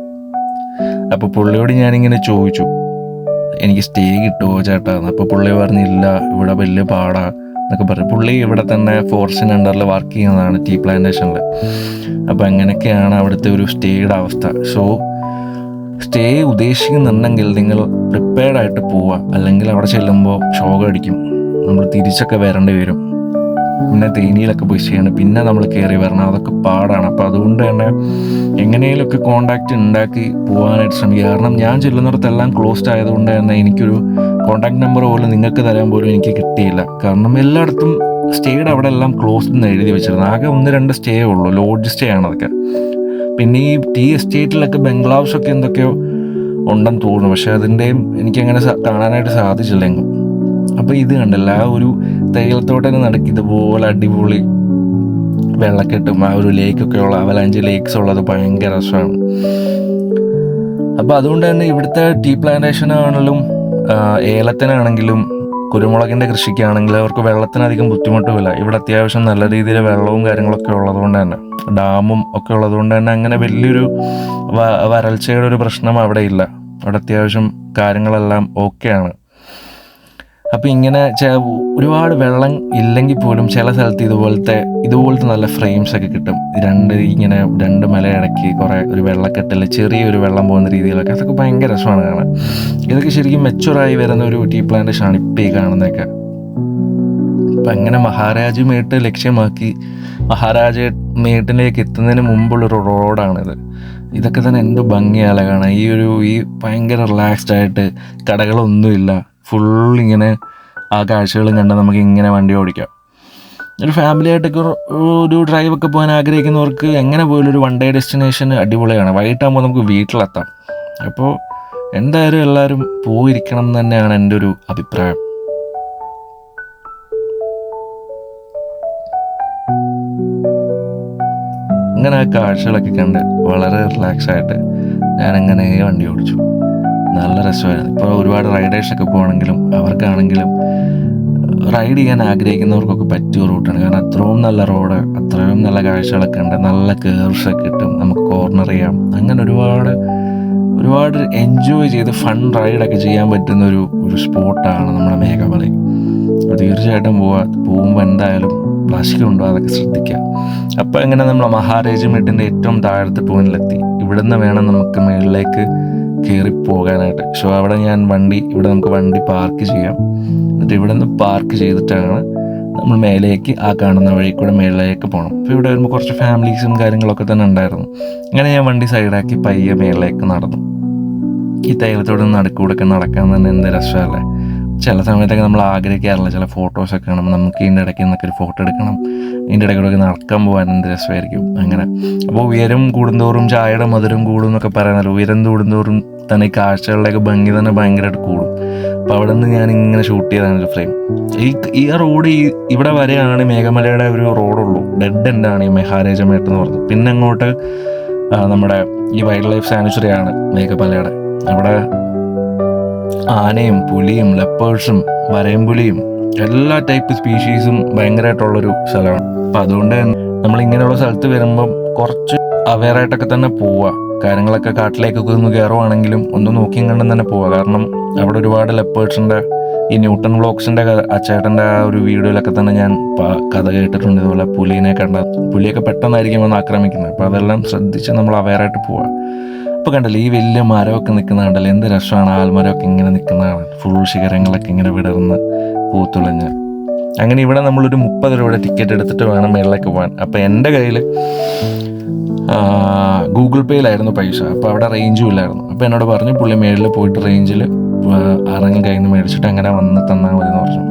അപ്പോൾ പുള്ളിയോട് ഞാനിങ്ങനെ ചോദിച്ചു, എനിക്ക് സ്റ്റേ കിട്ടുമോ ചേട്ടാന്ന്. അപ്പോൾ പുള്ളി പറഞ്ഞില്ല, ഇവിടെ വലിയ പാടാ എന്നൊക്കെ പറഞ്ഞു. പുള്ളി ഇവിടെ തന്നെ ഫോറസ്റ്റിൻ്റെ അണ്ടറിൽ വർക്ക് ചെയ്യുന്നതാണ്, ടീ പ്ലാന്റേഷനിൽ. അപ്പോൾ അങ്ങനെയൊക്കെയാണ് അവിടുത്തെ ഒരു സ്റ്റേയുടെ അവസ്ഥ. സോ സ്റ്റേ ഉദ്ദേശിക്കുന്നുണ്ടെങ്കിൽ നിങ്ങൾ പ്രിപ്പയർഡായിട്ട് പോവുക, അല്ലെങ്കിൽ അവിടെ ചെല്ലുമ്പോൾ ഷോക്ക് അടിക്കും, നമ്മൾ തിരിച്ചൊക്കെ വരേണ്ടി വരും. പിന്നെ തേനിയിലൊക്കെ പോയി ചെയ്യണം, പിന്നെ നമ്മൾ കയറി വരണം, അതൊക്കെ പാടാണ്. അപ്പോൾ അതുകൊണ്ട് തന്നെ എങ്ങനെയൊക്കെ കോണ്ടാക്റ്റ് ഉണ്ടാക്കി പോകാനായിട്ട് ശ്രമിക്കുക. കാരണം ഞാൻ ചെല്ലുന്നിടത്തെല്ലാം ക്ലോസ്ഡ് ആയതുകൊണ്ട് തന്നെ എനിക്കൊരു കോണ്ടാക്ട് നമ്പർ പോലും നിങ്ങൾക്ക് തരാൻ പോലും എനിക്ക് കിട്ടിയില്ല. കാരണം എല്ലായിടത്തും സ്റ്റേയുടെ അവിടെ എല്ലാം ക്ലോസ്ഡ് എന്ന് എഴുതി വെച്ചിരുന്നു. ആകെ 1-2 സ്റ്റേ ഉള്ളൂ, ലോഡ്ജ് സ്റ്റേ ആണ് അതൊക്കെ. പിന്നെ ഈ ടീ എസ്റ്റേറ്റിലൊക്കെ ബംഗ്ലാവ്സൊക്കെ എന്തൊക്കെയോ ഉണ്ടെന്ന് തോന്നുന്നു, പക്ഷെ അതിൻ്റെയും എനിക്കങ്ങനെ കാണാനായിട്ട് സാധിച്ചില്ല എങ്ങും. അപ്പോൾ ഇത് കണ്ടല്ല, ആ ഒരു തേയിലത്തോട്ടത്തിന് നടുക്ക് ഇതുപോലെ അടിപൊളി വെള്ളക്കെട്ടും ആ ഒരു ലേക്കൊക്കെ ഉള്ള അവലാഞ്ചി ലേക്സ് ഉള്ളത് ഭയങ്കര രസമാണ്. അപ്പോൾ അതുകൊണ്ട് തന്നെ ഇവിടുത്തെ ടീ പ്ലാന്റേഷനാണെങ്കിലും ഏലത്തിനാണെങ്കിലും കുരുമുളകിൻ്റെ കൃഷിക്കാണെങ്കിലും അവർക്ക് വെള്ളത്തിനധികം ബുദ്ധിമുട്ടുമില്ല. ഇവിടെ അത്യാവശ്യം നല്ല രീതിയിൽ വെള്ളവും കാര്യങ്ങളൊക്കെ ഉള്ളതുകൊണ്ട് തന്നെ, ഡാമും ഒക്കെ ഉള്ളതുകൊണ്ട് തന്നെ അങ്ങനെ വലിയൊരു വരൾച്ചയുടെ ഒരു പ്രശ്നം അവിടെ ഇല്ല. അവിടെ അത്യാവശ്യം കാര്യങ്ങളെല്ലാം ഓക്കെയാണ്. അപ്പോൾ ഇങ്ങനെ ഒരുപാട് വെള്ളം ഇല്ലെങ്കിൽ പോലും ചില സ്ഥലത്ത് ഇതുപോലത്തെ നല്ല ഫ്രെയിംസ് ഒക്കെ കിട്ടും. രണ്ട് മലയിടയ്ക്ക് കുറേ ഒരു വെള്ളക്കെട്ടിൽ ചെറിയൊരു വെള്ളം പോകുന്ന രീതിയിലൊക്കെ, അതൊക്കെ ഭയങ്കര രസമാണ് കാണാൻ. ഇതൊക്കെ ശരിക്കും മെച്ചുറായി വരുന്ന ഒരു ടീ പ്ലാന്റേഷനാണ് ഇപ്പോൾ ഈ കാണുന്നതൊക്കെ. അപ്പം അങ്ങനെ മഹാരാജമേട്ട് ലക്ഷ്യമാക്കി മഹാരാജമേട്ടിലേക്ക് എത്തുന്നതിന് മുമ്പുള്ളൊരു റോഡാണിത്. ഇതൊക്കെ തന്നെ എന്ത് ഭംഗിയാലെ കാണാൻ. ഈ ഭയങ്കര റിലാക്സ്ഡ് ആയിട്ട്, കടകളൊന്നുമില്ല, ഫുൾ ഇങ്ങനെ ആ കാഴ്ചകളും കണ്ട് നമുക്ക് ഇങ്ങനെ വണ്ടി ഓടിക്കാം. ഒരു ഫാമിലി ആയിട്ടൊക്കെ ഒരു ഡ്രൈവൊക്കെ പോകാൻ ആഗ്രഹിക്കുന്നവർക്ക് എങ്ങനെ പോയാലും ഒരു 1 ഡേ ഡെസ്റ്റിനേഷൻ അടിപൊളിയാണ്. വൈകിട്ടാകുമ്പോൾ നമുക്ക് വീട്ടിലെത്താം. അപ്പോൾ എന്തായാലും എല്ലാവരും പോയിരിക്കണം എന്ന് തന്നെയാണ് എൻ്റെ ഒരു അഭിപ്രായം. അങ്ങനെ ആ കാഴ്ചകളൊക്കെ കണ്ട് വളരെ റിലാക്സ് ആയിട്ട് ഞാനങ്ങനെ വണ്ടി ഓടിച്ചു. നല്ല രസമായിരുന്നു. ഇപ്പോൾ ഒരുപാട് റൈഡേഴ്സൊക്കെ പോകണമെങ്കിലും അവർക്കാണെങ്കിലും റൈഡ് ചെയ്യാൻ ആഗ്രഹിക്കുന്നവർക്കൊക്കെ പറ്റിയ റൂട്ടാണ്. കാരണം അത്രയും നല്ല റോഡ്, അത്രയും നല്ല കാഴ്ചകളൊക്കെ ഉണ്ട്, നല്ല കേർവ്സൊക്കെ കിട്ടും, നമുക്ക് കോർണർ ചെയ്യാം. അങ്ങനെ ഒരുപാട് എൻജോയ് ചെയ്ത് ഫൺ റൈഡൊക്കെ ചെയ്യാൻ പറ്റുന്ന ഒരു സ്പോട്ടാണ് നമ്മുടെ മേഘമല. അപ്പോൾ തീർച്ചയായിട്ടും പോകുമ്പോൾ എന്തായാലും പ്ലാസ്റ്റിക് ഉണ്ടോ അതൊക്കെ ശ്രദ്ധിക്കുക. അപ്പോൾ അങ്ങനെ നമ്മൾ മഹാരാജമേട്ടിൻ്റെ ഏറ്റവും താഴത്തെ പോയിന്റിലെത്തി. ഇവിടുന്ന് വേണം നമുക്ക് മുകളിലേക്ക് കയറി പോകാനായിട്ട്. സോ അവിടെ ഇവിടെ നമുക്ക് വണ്ടി പാർക്ക് ചെയ്യാം. എന്നിട്ട് ഇവിടെ നിന്ന് പാർക്ക് ചെയ്തിട്ടാണ് നമ്മൾ മേലേക്ക് ആ കാണുന്ന വഴി കൂടെ മേളിലേക്ക് പോകണം. അപ്പോൾ ഇവിടെ വരുമ്പോൾ കുറച്ച് ഫാമിലീസും കാര്യങ്ങളൊക്കെ തന്നെ ഉണ്ടായിരുന്നു. അങ്ങനെ ഞാൻ വണ്ടി സൈഡാക്കി പയ്യെ മേളിലേക്ക് നടന്നു. ഈ തേയിലത്തോട് നടുക്കൂടൊക്കെ നടക്കാൻ തന്നെ എന്ത് രസമല്ലേ. ചില സമയത്തൊക്കെ നമ്മൾ ആഗ്രഹിക്കാറില്ല, ചില ഫോട്ടോസൊക്കെ കാണുമ്പോൾ നമുക്ക് ഇതിൻ്റെ ഇടയ്ക്ക് നിന്നൊക്കെ ഒരു ഫോട്ടോ എടുക്കണം, ഇതിൻ്റെ ഇടയ്ക്കൂടെ നടക്കാൻ പോകാൻ എന്ത് രസമായിരിക്കും. അങ്ങനെ അപ്പോൾ ഉയരം കൂടുന്തോറും ചായയുടെ മധുരം കൂടും എന്നൊക്കെ പറയുന്നല്ലോ. ഉയരം കൂടുന്തോറും തന്നെ ഈ കാഴ്ചകളിലേക്ക് ഭംഗി തന്നെ ഭയങ്കരമായിട്ട് കൂടും. അപ്പോൾ അവിടെ നിന്ന് ഞാൻ ഇങ്ങനെ ഷൂട്ട് ചെയ്താണ് ഒരു ഫ്രെയിം. ഈ റോഡ് ഇവിടെ വരെയാണ് മേഘമലയുടെ ഒരു റോഡുള്ളൂ. ഡെഡ് എൻഡാണ് ഈ മഹാരാജമേട്ട് എന്ന് പറഞ്ഞത്. പിന്നെ അങ്ങോട്ട് നമ്മുടെ ഈ വൈൽഡ് ലൈഫ് സാങ്ച്വറിയാണ് മേഘമലയുടെ. അവിടെ ആനയും പുലിയും ലെപ്പേഴ്സും വരയമ്പുലിയും എല്ലാ ടൈപ്പ് സ്പീഷീസും ഭയങ്കരമായിട്ടുള്ളൊരു സ്ഥലമാണ്. അപ്പം അതുകൊണ്ട് തന്നെ നമ്മളിങ്ങനെയുള്ള സ്ഥലത്ത് വരുമ്പം കുറച്ച് അവെയറായിട്ടൊക്കെ തന്നെ പോവുക. കാര്യങ്ങളൊക്കെ കാട്ടിലേക്കൊക്കെ ഒന്ന് കയറുവാണെങ്കിലും ഒന്ന് നോക്കിയും കണ്ടും തന്നെ പോവുക. കാരണം അവിടെ ഒരുപാട് ലെപ്പേഴ്സിൻ്റെ ഈ ന്യൂട്ടൺ വ്ളോഗ്സിൻ്റെ അച്ചേട്ടൻ്റെ ആ ഒരു വീഡിയോയിലൊക്കെ തന്നെ ഞാൻ കഥ കേട്ടിട്ടുണ്ട്. ഇതുപോലെ പുലിയൊക്കെ പെട്ടെന്നായിരിക്കും വന്ന് ആക്രമിക്കുന്നത്. അപ്പോൾ അതെല്ലാം ശ്രദ്ധിച്ച് നമ്മൾ അവെയറായിട്ട് പോവുക. ഇപ്പോൾ കണ്ടല്ലോ ഈ വലിയ മരമൊക്കെ നിൽക്കുന്ന കണ്ടല്ലോ, എന്ത് രസമാണ്. ആൽമരമൊക്കെ ഇങ്ങനെ നിൽക്കുന്നതാണ്, ഫുൾ ശിഖരങ്ങളൊക്കെ ഇങ്ങനെ വിടർന്ന് പൂത്തുളഞ്ഞ്. അങ്ങനെ ഇവിടെ നമ്മളൊരു 30 രൂപയുടെ ടിക്കറ്റ് എടുത്തിട്ട് വേണം മേളിലേക്ക് പോകാൻ. അപ്പോൾ എൻ്റെ കയ്യിൽ ഗൂഗിൾ പേയിലായിരുന്നു പൈസ. അപ്പോൾ അവിടെ റേഞ്ചും ഇല്ലായിരുന്നു. അപ്പോൾ എന്നോട് പറഞ്ഞു പുള്ളി മേളിൽ പോയിട്ട് റേഞ്ചിൽ ആരെങ്കിലും കയ്യിൽ നിന്ന് മേടിച്ചിട്ട് അങ്ങനെ വന്ന് തന്നാൽ മതി എന്ന് പറഞ്ഞു.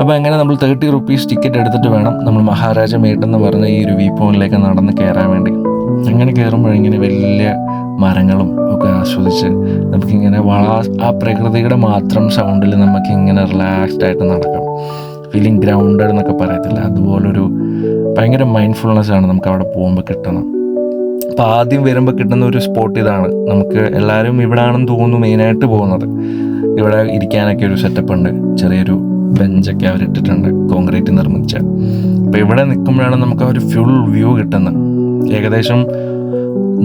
അപ്പോൾ അങ്ങനെ നമ്മൾ 30 റുപ്പീസ് ടിക്കറ്റ് എടുത്തിട്ട് വേണം നമ്മൾ മഹാരാജ മേട്ടെന്ന് പറഞ്ഞ ഈ ഒരു വ്യൂ പോയിന്റിലേക്ക് നടന്ന് കയറാൻ വേണ്ടി. അങ്ങനെ കയറുമ്പോഴിങ്ങനെ വലിയ മരങ്ങളും ഒക്കെ ആസ്വദിച്ച് നമുക്കിങ്ങനെ ആ പ്രകൃതിയുടെ മാത്രം സൗണ്ടിൽ നമുക്കിങ്ങനെ റിലാക്സ്ഡ് ആയിട്ട് നടക്കാം. ഫീലിംഗ് ഗ്രൗണ്ടഡ് എന്നൊക്കെ പറയത്തില്ല, അതുപോലൊരു ഭയങ്കര മൈൻഡ്ഫുൾനെസ്സാണ് നമുക്ക് അവിടെ പോകുമ്പോൾ കിട്ടുന്നത്. അപ്പോൾ ആദ്യം വരുമ്പോൾ കിട്ടുന്ന ഒരു സ്പോട്ട് ഇതാണ്. നമുക്ക് എല്ലാവരും ഇവിടെ ആണെന്ന് തോന്നുന്നു മെയിനായിട്ട് പോകുന്നത്. ഇവിടെ ഇരിക്കാനൊക്കെ ഒരു സെറ്റപ്പ് ഉണ്ട്, ചെറിയൊരു ബെഞ്ചൊക്കെ അവരിട്ടിട്ടുണ്ട് കോൺക്രീറ്റ് നിർമ്മിച്ച. അപ്പോൾ ഇവിടെ നിൽക്കുമ്പോഴാണ് നമുക്ക് ആ ഒരു ഫുൾ വ്യൂ കിട്ടുന്നത്. ഏകദേശം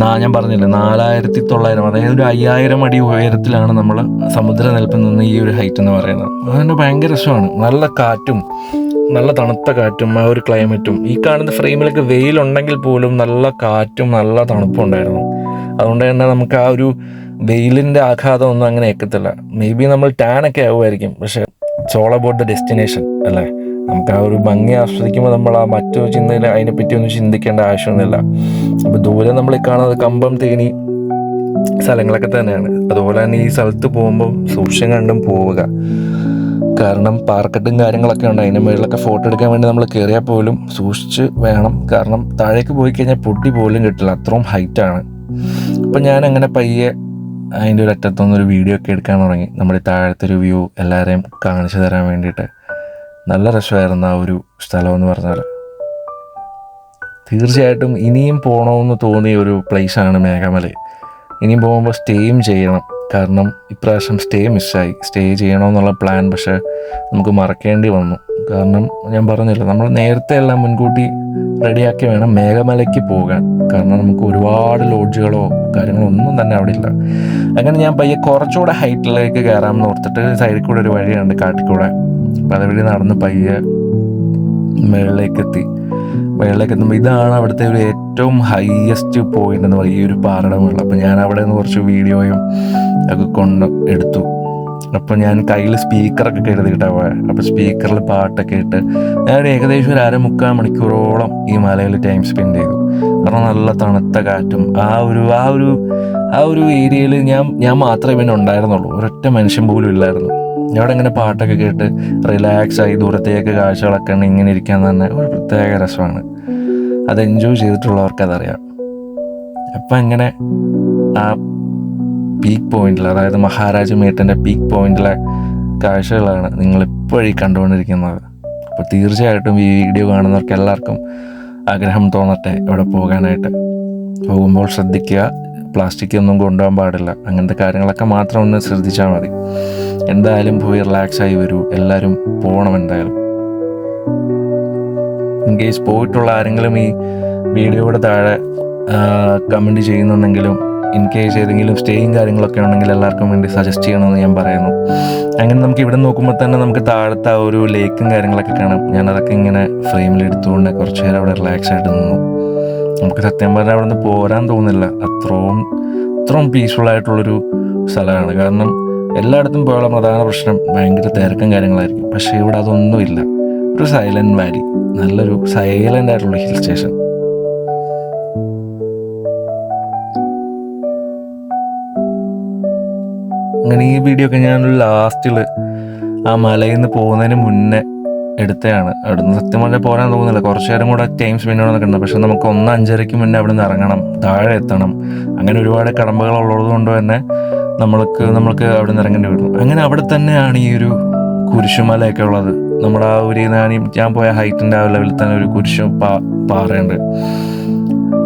ഞാൻ പറഞ്ഞില്ലേ 4900, അതായത് ഒരു 5000 അടി ഉയരത്തിലാണ് നമ്മൾ സമുദ്രനിരപ്പിൽ നിന്ന് ഈ ഒരു ഹൈറ്റ് എന്ന് പറയുന്നത്. അതുകൊണ്ട് ഭയങ്കര രസമാണ്. നല്ല കാറ്റും, നല്ല തണുത്ത കാറ്റും, ആ ഒരു ക്ലൈമറ്റും. ഈ കാണുന്ന ഫ്രെയിമിലൊക്കെ വെയിലുണ്ടെങ്കിൽ പോലും നല്ല കാറ്റും നല്ല തണുപ്പും ഉണ്ടായിരുന്നു. അതുകൊണ്ട് തന്നെ നമുക്ക് ആ ഒരു വെയിലിൻ്റെ ആഘാതം ഒന്നും അങ്ങനെ ഏൽക്കത്തില്ല. മേ ബി നമ്മൾ ടാനൊക്കെ ആവുമായിരിക്കും, പക്ഷേ it's all about the destination അല്ലേ. നമുക്ക് ആ ഒരു ഭംഗി ആസ്വദിക്കുമ്പോൾ നമ്മൾ ആ മറ്റു ചിന്തയിൽ അതിനെപ്പറ്റി ഒന്നും ചിന്തിക്കേണ്ട ആവശ്യമൊന്നുമില്ല. അപ്പോൾ ദൂരെ നമ്മൾ കാണുന്നത് കമ്പം, തേനി സ്ഥലങ്ങളൊക്കെ തന്നെയാണ്. അതുപോലെ തന്നെ ഈ സ്ഥലത്ത് പോകുമ്പോൾ സൂക്ഷ്യം കണ്ടും പോവുക. കാരണം പാർക്കറ്റും കാര്യങ്ങളൊക്കെ ഉണ്ട്. അതിൻ്റെ മുകളിലൊക്കെ ഫോട്ടോ എടുക്കാൻ വേണ്ടി നമ്മൾ കയറിയാൽ പോലും സൂക്ഷിച്ച് വേണം. കാരണം താഴേക്ക് പോയി കഴിഞ്ഞാൽ പൊടി പോലും കിട്ടില്ല, അത്രയും ഹൈറ്റാണ്. അപ്പം ഞാൻ അങ്ങനെ പയ്യെ അതിൻ്റെ ഒരു അറ്റത്തുനിന്നൊരു വീഡിയോ ഒക്കെ എടുക്കാൻ തുടങ്ങി. നമ്മുടെ താഴത്തെ ഒരു വ്യൂ എല്ലാവരെയും കാണിച്ചു തരാൻ വേണ്ടിയിട്ട്. നല്ല രസമായിരുന്നു ആ ഒരു സ്ഥലമെന്ന് പറഞ്ഞാൽ. തീർച്ചയായിട്ടും ഇനിയും പോകണമെന്ന് തോന്നിയ ഒരു പ്ലേസാണ് മേഘമല. ഇനിയും പോകുമ്പോൾ സ്റ്റേയും ചെയ്യണം. കാരണം ഇപ്രാവശ്യം സ്റ്റേ മിസ്സായി. സ്റ്റേ ചെയ്യണമെന്നുള്ള പ്ലാൻ പക്ഷേ നമുക്ക് മറക്കേണ്ടി വന്നു. കാരണം ഞാൻ പറഞ്ഞില്ല, നമ്മൾ നേരത്തെ എല്ലാം മുൻകൂട്ടി റെഡിയാക്കി വേണം മേഘമലയ്ക്ക് പോകാൻ. കാരണം നമുക്ക് ഒരുപാട് ലോഡ്ജുകളോ കാര്യങ്ങളോ ഒന്നും തന്നെ അവിടെ ഇല്ല. അങ്ങനെ ഞാൻ പയ്യെ കുറച്ചുകൂടെ ഹൈറ്റിലേക്ക് കയറാമെന്ന് ഓർത്തിട്ട് സൈഡിൽ കൂടെ ഒരു വഴിയുണ്ട് കാട്ടിക്കൂടെ. അപ്പം അതുവഴി നടന്ന് പയ്യെ മുകളിലേക്ക് എത്തുമ്പോൾ ഇതാണ് അവിടുത്തെ ഒരു ഏറ്റവും ഹൈയസ്റ്റ് പോയിന്റ് എന്ന് പറയുക, ഈ ഒരു പാറയുടെ മുകളിൽ. അപ്പം ഞാൻ അവിടെ നിന്ന് കുറച്ച് വീഡിയോയും ഒക്കെ എടുത്തു. അപ്പോൾ ഞാൻ കയ്യിൽ സ്പീക്കറൊക്കെ കരുതിയിട്ടാണ് പോയത്. അപ്പോൾ സ്പീക്കറിൽ പാട്ടൊക്കെ ഇട്ട് ഞാൻ ഏകദേശം ഒരു 1.25 മണിക്കൂറോളം ഈ മലയിൽ ടൈം സ്പെൻഡ് ചെയ്തു. കാരണം നല്ല തണുത്ത കാറ്റും ആ ഒരു ഏരിയയിൽ ഞാൻ മാത്രമേ പിന്നെ ഉണ്ടായിരുന്നുള്ളൂ. ഒരൊറ്റ മനുഷ്യൻ പോലും ഇല്ലായിരുന്നു. അവിടെ ഇങ്ങനെ പാട്ടൊക്കെ കേട്ട് റിലാക്സ് ആയി ദൂരത്തേക്ക് കാഴ്ചകളൊക്കെ ഇങ്ങനെ ഇരിക്കാൻ തന്നെ ഒരു പ്രത്യേക രസമാണ്. അത് എൻജോയ് ചെയ്തിട്ടുള്ളവർക്ക് അതറിയാം. അപ്പം അങ്ങനെ ആ പീക്ക് പോയിന്റിൽ, അതായത് മഹാരാജ മേട്ടിൻ്റെ പീക്ക് പോയിന്റിലെ കാഴ്ചകളാണ് നിങ്ങളിപ്പോഴീ കണ്ടുകൊണ്ടിരിക്കുന്നത്. അപ്പോൾ തീർച്ചയായിട്ടും ഈ വീഡിയോ കാണുന്നവർക്ക് എല്ലാവർക്കും ആഗ്രഹം തോന്നട്ടെ ഇവിടെ പോകാനായിട്ട്. പോകുമ്പോൾ ശ്രദ്ധിക്കുക, പ്ലാസ്റ്റിക് ഒന്നും കൊണ്ടുപോകാൻ പാടില്ല. അങ്ങനത്തെ കാര്യങ്ങളൊക്കെ മാത്രം ഒന്ന് ശ്രദ്ധിച്ചാൽ മതി. എന്തായാലും പോയി റിലാക്സായി വരൂ. എല്ലാവരും പോകണം എന്തായാലും. ഇൻ കേസ് പോയിട്ടുള്ള ആരെങ്കിലും ഈ വീഡിയോയുടെ താഴെ കമൻറ്റ് ചെയ്യുന്നുണ്ടെങ്കിലും ഇൻ കേസ് ഏതെങ്കിലും സ്റ്റേയും കാര്യങ്ങളൊക്കെ ഉണ്ടെങ്കിൽ എല്ലാവർക്കും വേണ്ടി സജസ്റ്റ് ചെയ്യണമെന്ന് ഞാൻ പറയുന്നു. അങ്ങനെ നമുക്ക് ഇവിടെ നോക്കുമ്പോൾ തന്നെ നമുക്ക് താഴത്തെ ആ ഒരു ലേക്കും കാര്യങ്ങളൊക്കെ കാണാം. ഞാനതൊക്കെ ഇങ്ങനെ ഫ്രെയിമിൽ എടുത്തുകൊണ്ട് കുറച്ച് നേരം അവിടെ റിലാക്സ് ആയിട്ട് നിന്നു. നമുക്ക് സത്യം പറഞ്ഞാൽ അവിടെ നിന്ന് പോരാൻ തോന്നില്ല. അത്രയും പീസ്ഫുള്ളായിട്ടുള്ളൊരു സ്ഥലമാണ്. കാരണം എല്ലായിടത്തും പോയുള്ള പ്രധാന പ്രശ്നം ഭയങ്കര തിരക്കും കാര്യങ്ങളായിരിക്കും. പക്ഷേ ഇവിടെ അതൊന്നുമില്ല. ഒരു സൈലൻറ്റ് വാലി, നല്ലൊരു സൈലൻ്റ് ആയിട്ടുള്ള ഹിൽ സ്റ്റേഷൻ. അങ്ങനെ ഈ വീഡിയോ ഒക്കെ ഞാൻ ലാസ്റ്റിൽ ആ മലയിൽ നിന്ന് പോകുന്നതിന് മുന്നേ എടുത്തതാണ്. അവിടെ നിന്ന് സത്യം പറഞ്ഞാൽ പോരാൻ തോന്നുന്നില്ല. കുറച്ച് നേരം കൂടെ ടൈം സ്പെൻഡ് ചെയ്യണമെന്നൊക്കെ ഉണ്ട്. പക്ഷെ നമുക്ക് 1:05 മുന്നേ അവിടെ നിന്ന് ഇറങ്ങണം, താഴെ എത്തണം. അങ്ങനെ ഒരുപാട് കടമ്പകൾ ഉള്ളത് കൊണ്ട് തന്നെ നമ്മൾക്ക് അവിടെ നിന്ന് ഇറങ്ങേണ്ടി വരും. അങ്ങനെ അവിടെ തന്നെയാണ് ഈ ഒരു കുരിശുമലയൊക്കെ ഉള്ളത്. നമ്മുടെ ആ ഒരു ഞാൻ പോയ ഹൈറ്റിൻ്റെ ആ ലെവലിൽ തന്നെ ഒരു പാറയുണ്ട്.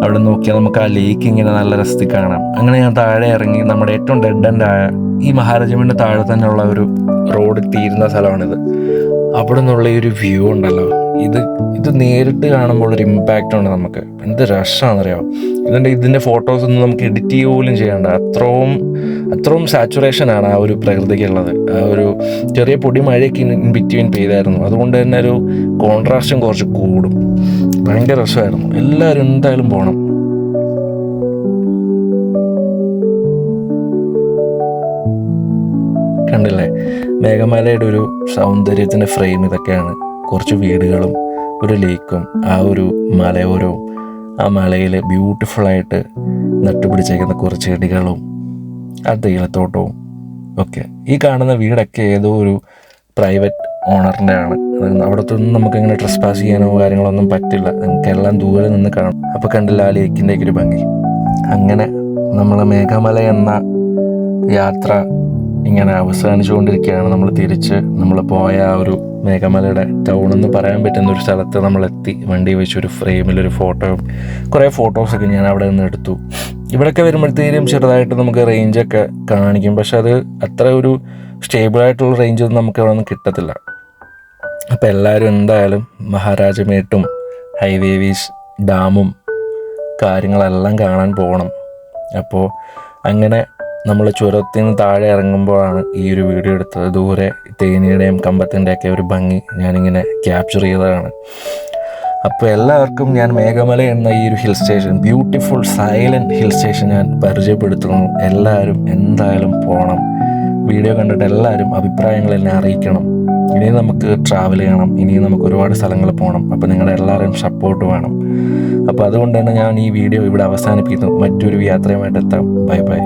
അവിടെ നോക്കിയാൽ നമുക്ക് ആ ലേക്ക് ഇങ്ങനെ നല്ല രസത്തിൽ കാണാം. അങ്ങനെ ഞാൻ താഴെ ഇറങ്ങി നമ്മുടെ ഏറ്റവും ഡെഡ് എൻഡായ ഈ മഹാരാജാവിൻ്റെ താഴെ തന്നെയുള്ള ഒരു റോഡ് തീരുന്ന സ്ഥലമാണിത്. അവിടെ നിന്നുള്ള ഈ ഒരു വ്യൂ ഉണ്ടല്ലോ, ഇത് നേരിട്ട് കാണുമ്പോൾ ഒരു ഇമ്പാക്റ്റ് ഉണ്ട് നമുക്ക്. എന്ത് രസമാണെന്നറിയാം. ഇതിൻ്റെ ഫോട്ടോസൊന്നും നമുക്ക് എഡിറ്റ് ചെയ്യുക പോലും ചെയ്യേണ്ട. അത്രയും സാച്ചുറേഷനാണ് ആ ഒരു പ്രകൃതിക്കുള്ളത്. ആ ഒരു ചെറിയ പൊടി മഴയൊക്കെ ഇൻ ബിറ്റ്വീൻ പെയ്തായിരുന്നു. അതുകൊണ്ട് തന്നെ ഒരു കോൺട്രാസ്റ്റും കുറച്ച് കൂടും. ഭയങ്കര രസമായിരുന്നു. എല്ലാവരും എന്തായാലും പോകണം. കണ്ടില്ലേ, മേഘമലയുടെ ഒരു സൗന്ദര്യത്തിൻ്റെ ഫ്രെയിം ഇതൊക്കെയാണ്. കുറച്ച് വീടുകളും ഒരു ലേക്കും ആ ഒരു മലയോരവും ആ മലയിൽ ബ്യൂട്ടിഫുള്ളായിട്ട് നട്ടുപിടിച്ചേക്കുന്ന കുറച്ച് ചെടികളും ആ തേയിലത്തോട്ടവും ഒക്കെ. ഈ കാണുന്ന വീടൊക്കെ ഏതോ ഒരു പ്രൈവറ്റ് ഓണറിൻ്റെ ആണ്. അവിടത്തൊന്നും നമുക്കിങ്ങനെ ട്രസ്പാസ് ചെയ്യാനോ കാര്യങ്ങളൊന്നും പറ്റില്ല, നമുക്കെല്ലാം ദൂരെ നിന്ന് കാണാം. അപ്പോൾ കണ്ടില്ല ആ ലേക്കിൻ്റെയൊക്കെ ഒരു ഭംഗി. അങ്ങനെ നമ്മൾ മേഘമല എന്ന യാത്ര ഇങ്ങനെ അവസാനിച്ചുകൊണ്ടിരിക്കുകയാണ്. നമ്മൾ തിരിച്ച് നമ്മൾ പോയ ആ ഒരു മേഘമലയുടെ ടൗൺ എന്ന് പറയാൻ പറ്റുന്ന ഒരു സ്ഥലത്ത് നമ്മളെത്തി. വണ്ടി വെച്ചൊരു ഫ്രെയിമിലൊരു ഫോട്ടോയും കുറേ ഫോട്ടോസൊക്കെ ഞാൻ അവിടെ നിന്ന് എടുത്തു. ഇവിടെയൊക്കെ വരുമ്പോഴത്തേക്കും ചെറുതായിട്ട് നമുക്ക് റേഞ്ചൊക്കെ കാണിക്കും, പക്ഷെ അത് അത്ര ഒരു സ്റ്റേബിളായിട്ടുള്ള റേഞ്ചൊന്നും നമുക്ക് അവിടെ നിന്ന് കിട്ടത്തില്ല. അപ്പോൾ എല്ലാവരും എന്തായാലും മഹാരാജമേട്ടും ഹൈവേവീസ് ഡാമും കാര്യങ്ങളെല്ലാം കാണാൻ പോകണം. അപ്പോൾ അങ്ങനെ നമ്മൾ ചുരത്തിൽ നിന്ന് താഴെ ഇറങ്ങുമ്പോഴാണ് ഈ ഒരു വീഡിയോ എടുത്തത്. ദൂരെ തേനിയുടെയും കമ്പത്തിൻ്റെയൊക്കെ ഒരു ഭംഗി ഞാനിങ്ങനെ ക്യാപ്ചർ ചെയ്തതാണ്. അപ്പോൾ എല്ലാവർക്കും ഞാൻ മേഘമല എന്ന ഈ ഒരു hill station, beautiful silent hill station ഞാൻ പരിചയപ്പെടുത്തുന്നു. എല്ലാവരും എന്തായാലും പോകണം. വീഡിയോ കണ്ടിട്ട് എല്ലാവരും അഭിപ്രായങ്ങൾ എന്നെ അറിയിക്കണം. ഇനിയും നമുക്ക് ട്രാവൽ ചെയ്യണം, ഇനിയും നമുക്ക് ഒരുപാട് സ്ഥലങ്ങൾ പോകണം. അപ്പോൾ നിങ്ങളുടെ എല്ലാവരും സപ്പോർട്ട് വേണം. അപ്പോൾ അതുകൊണ്ട് തന്നെ ഞാൻ ഈ വീഡിയോ ഇവിടെ അവസാനിപ്പിക്കുന്നു. മറ്റൊരു യാത്രയുമായിട്ട് എത്താം. Bye bye.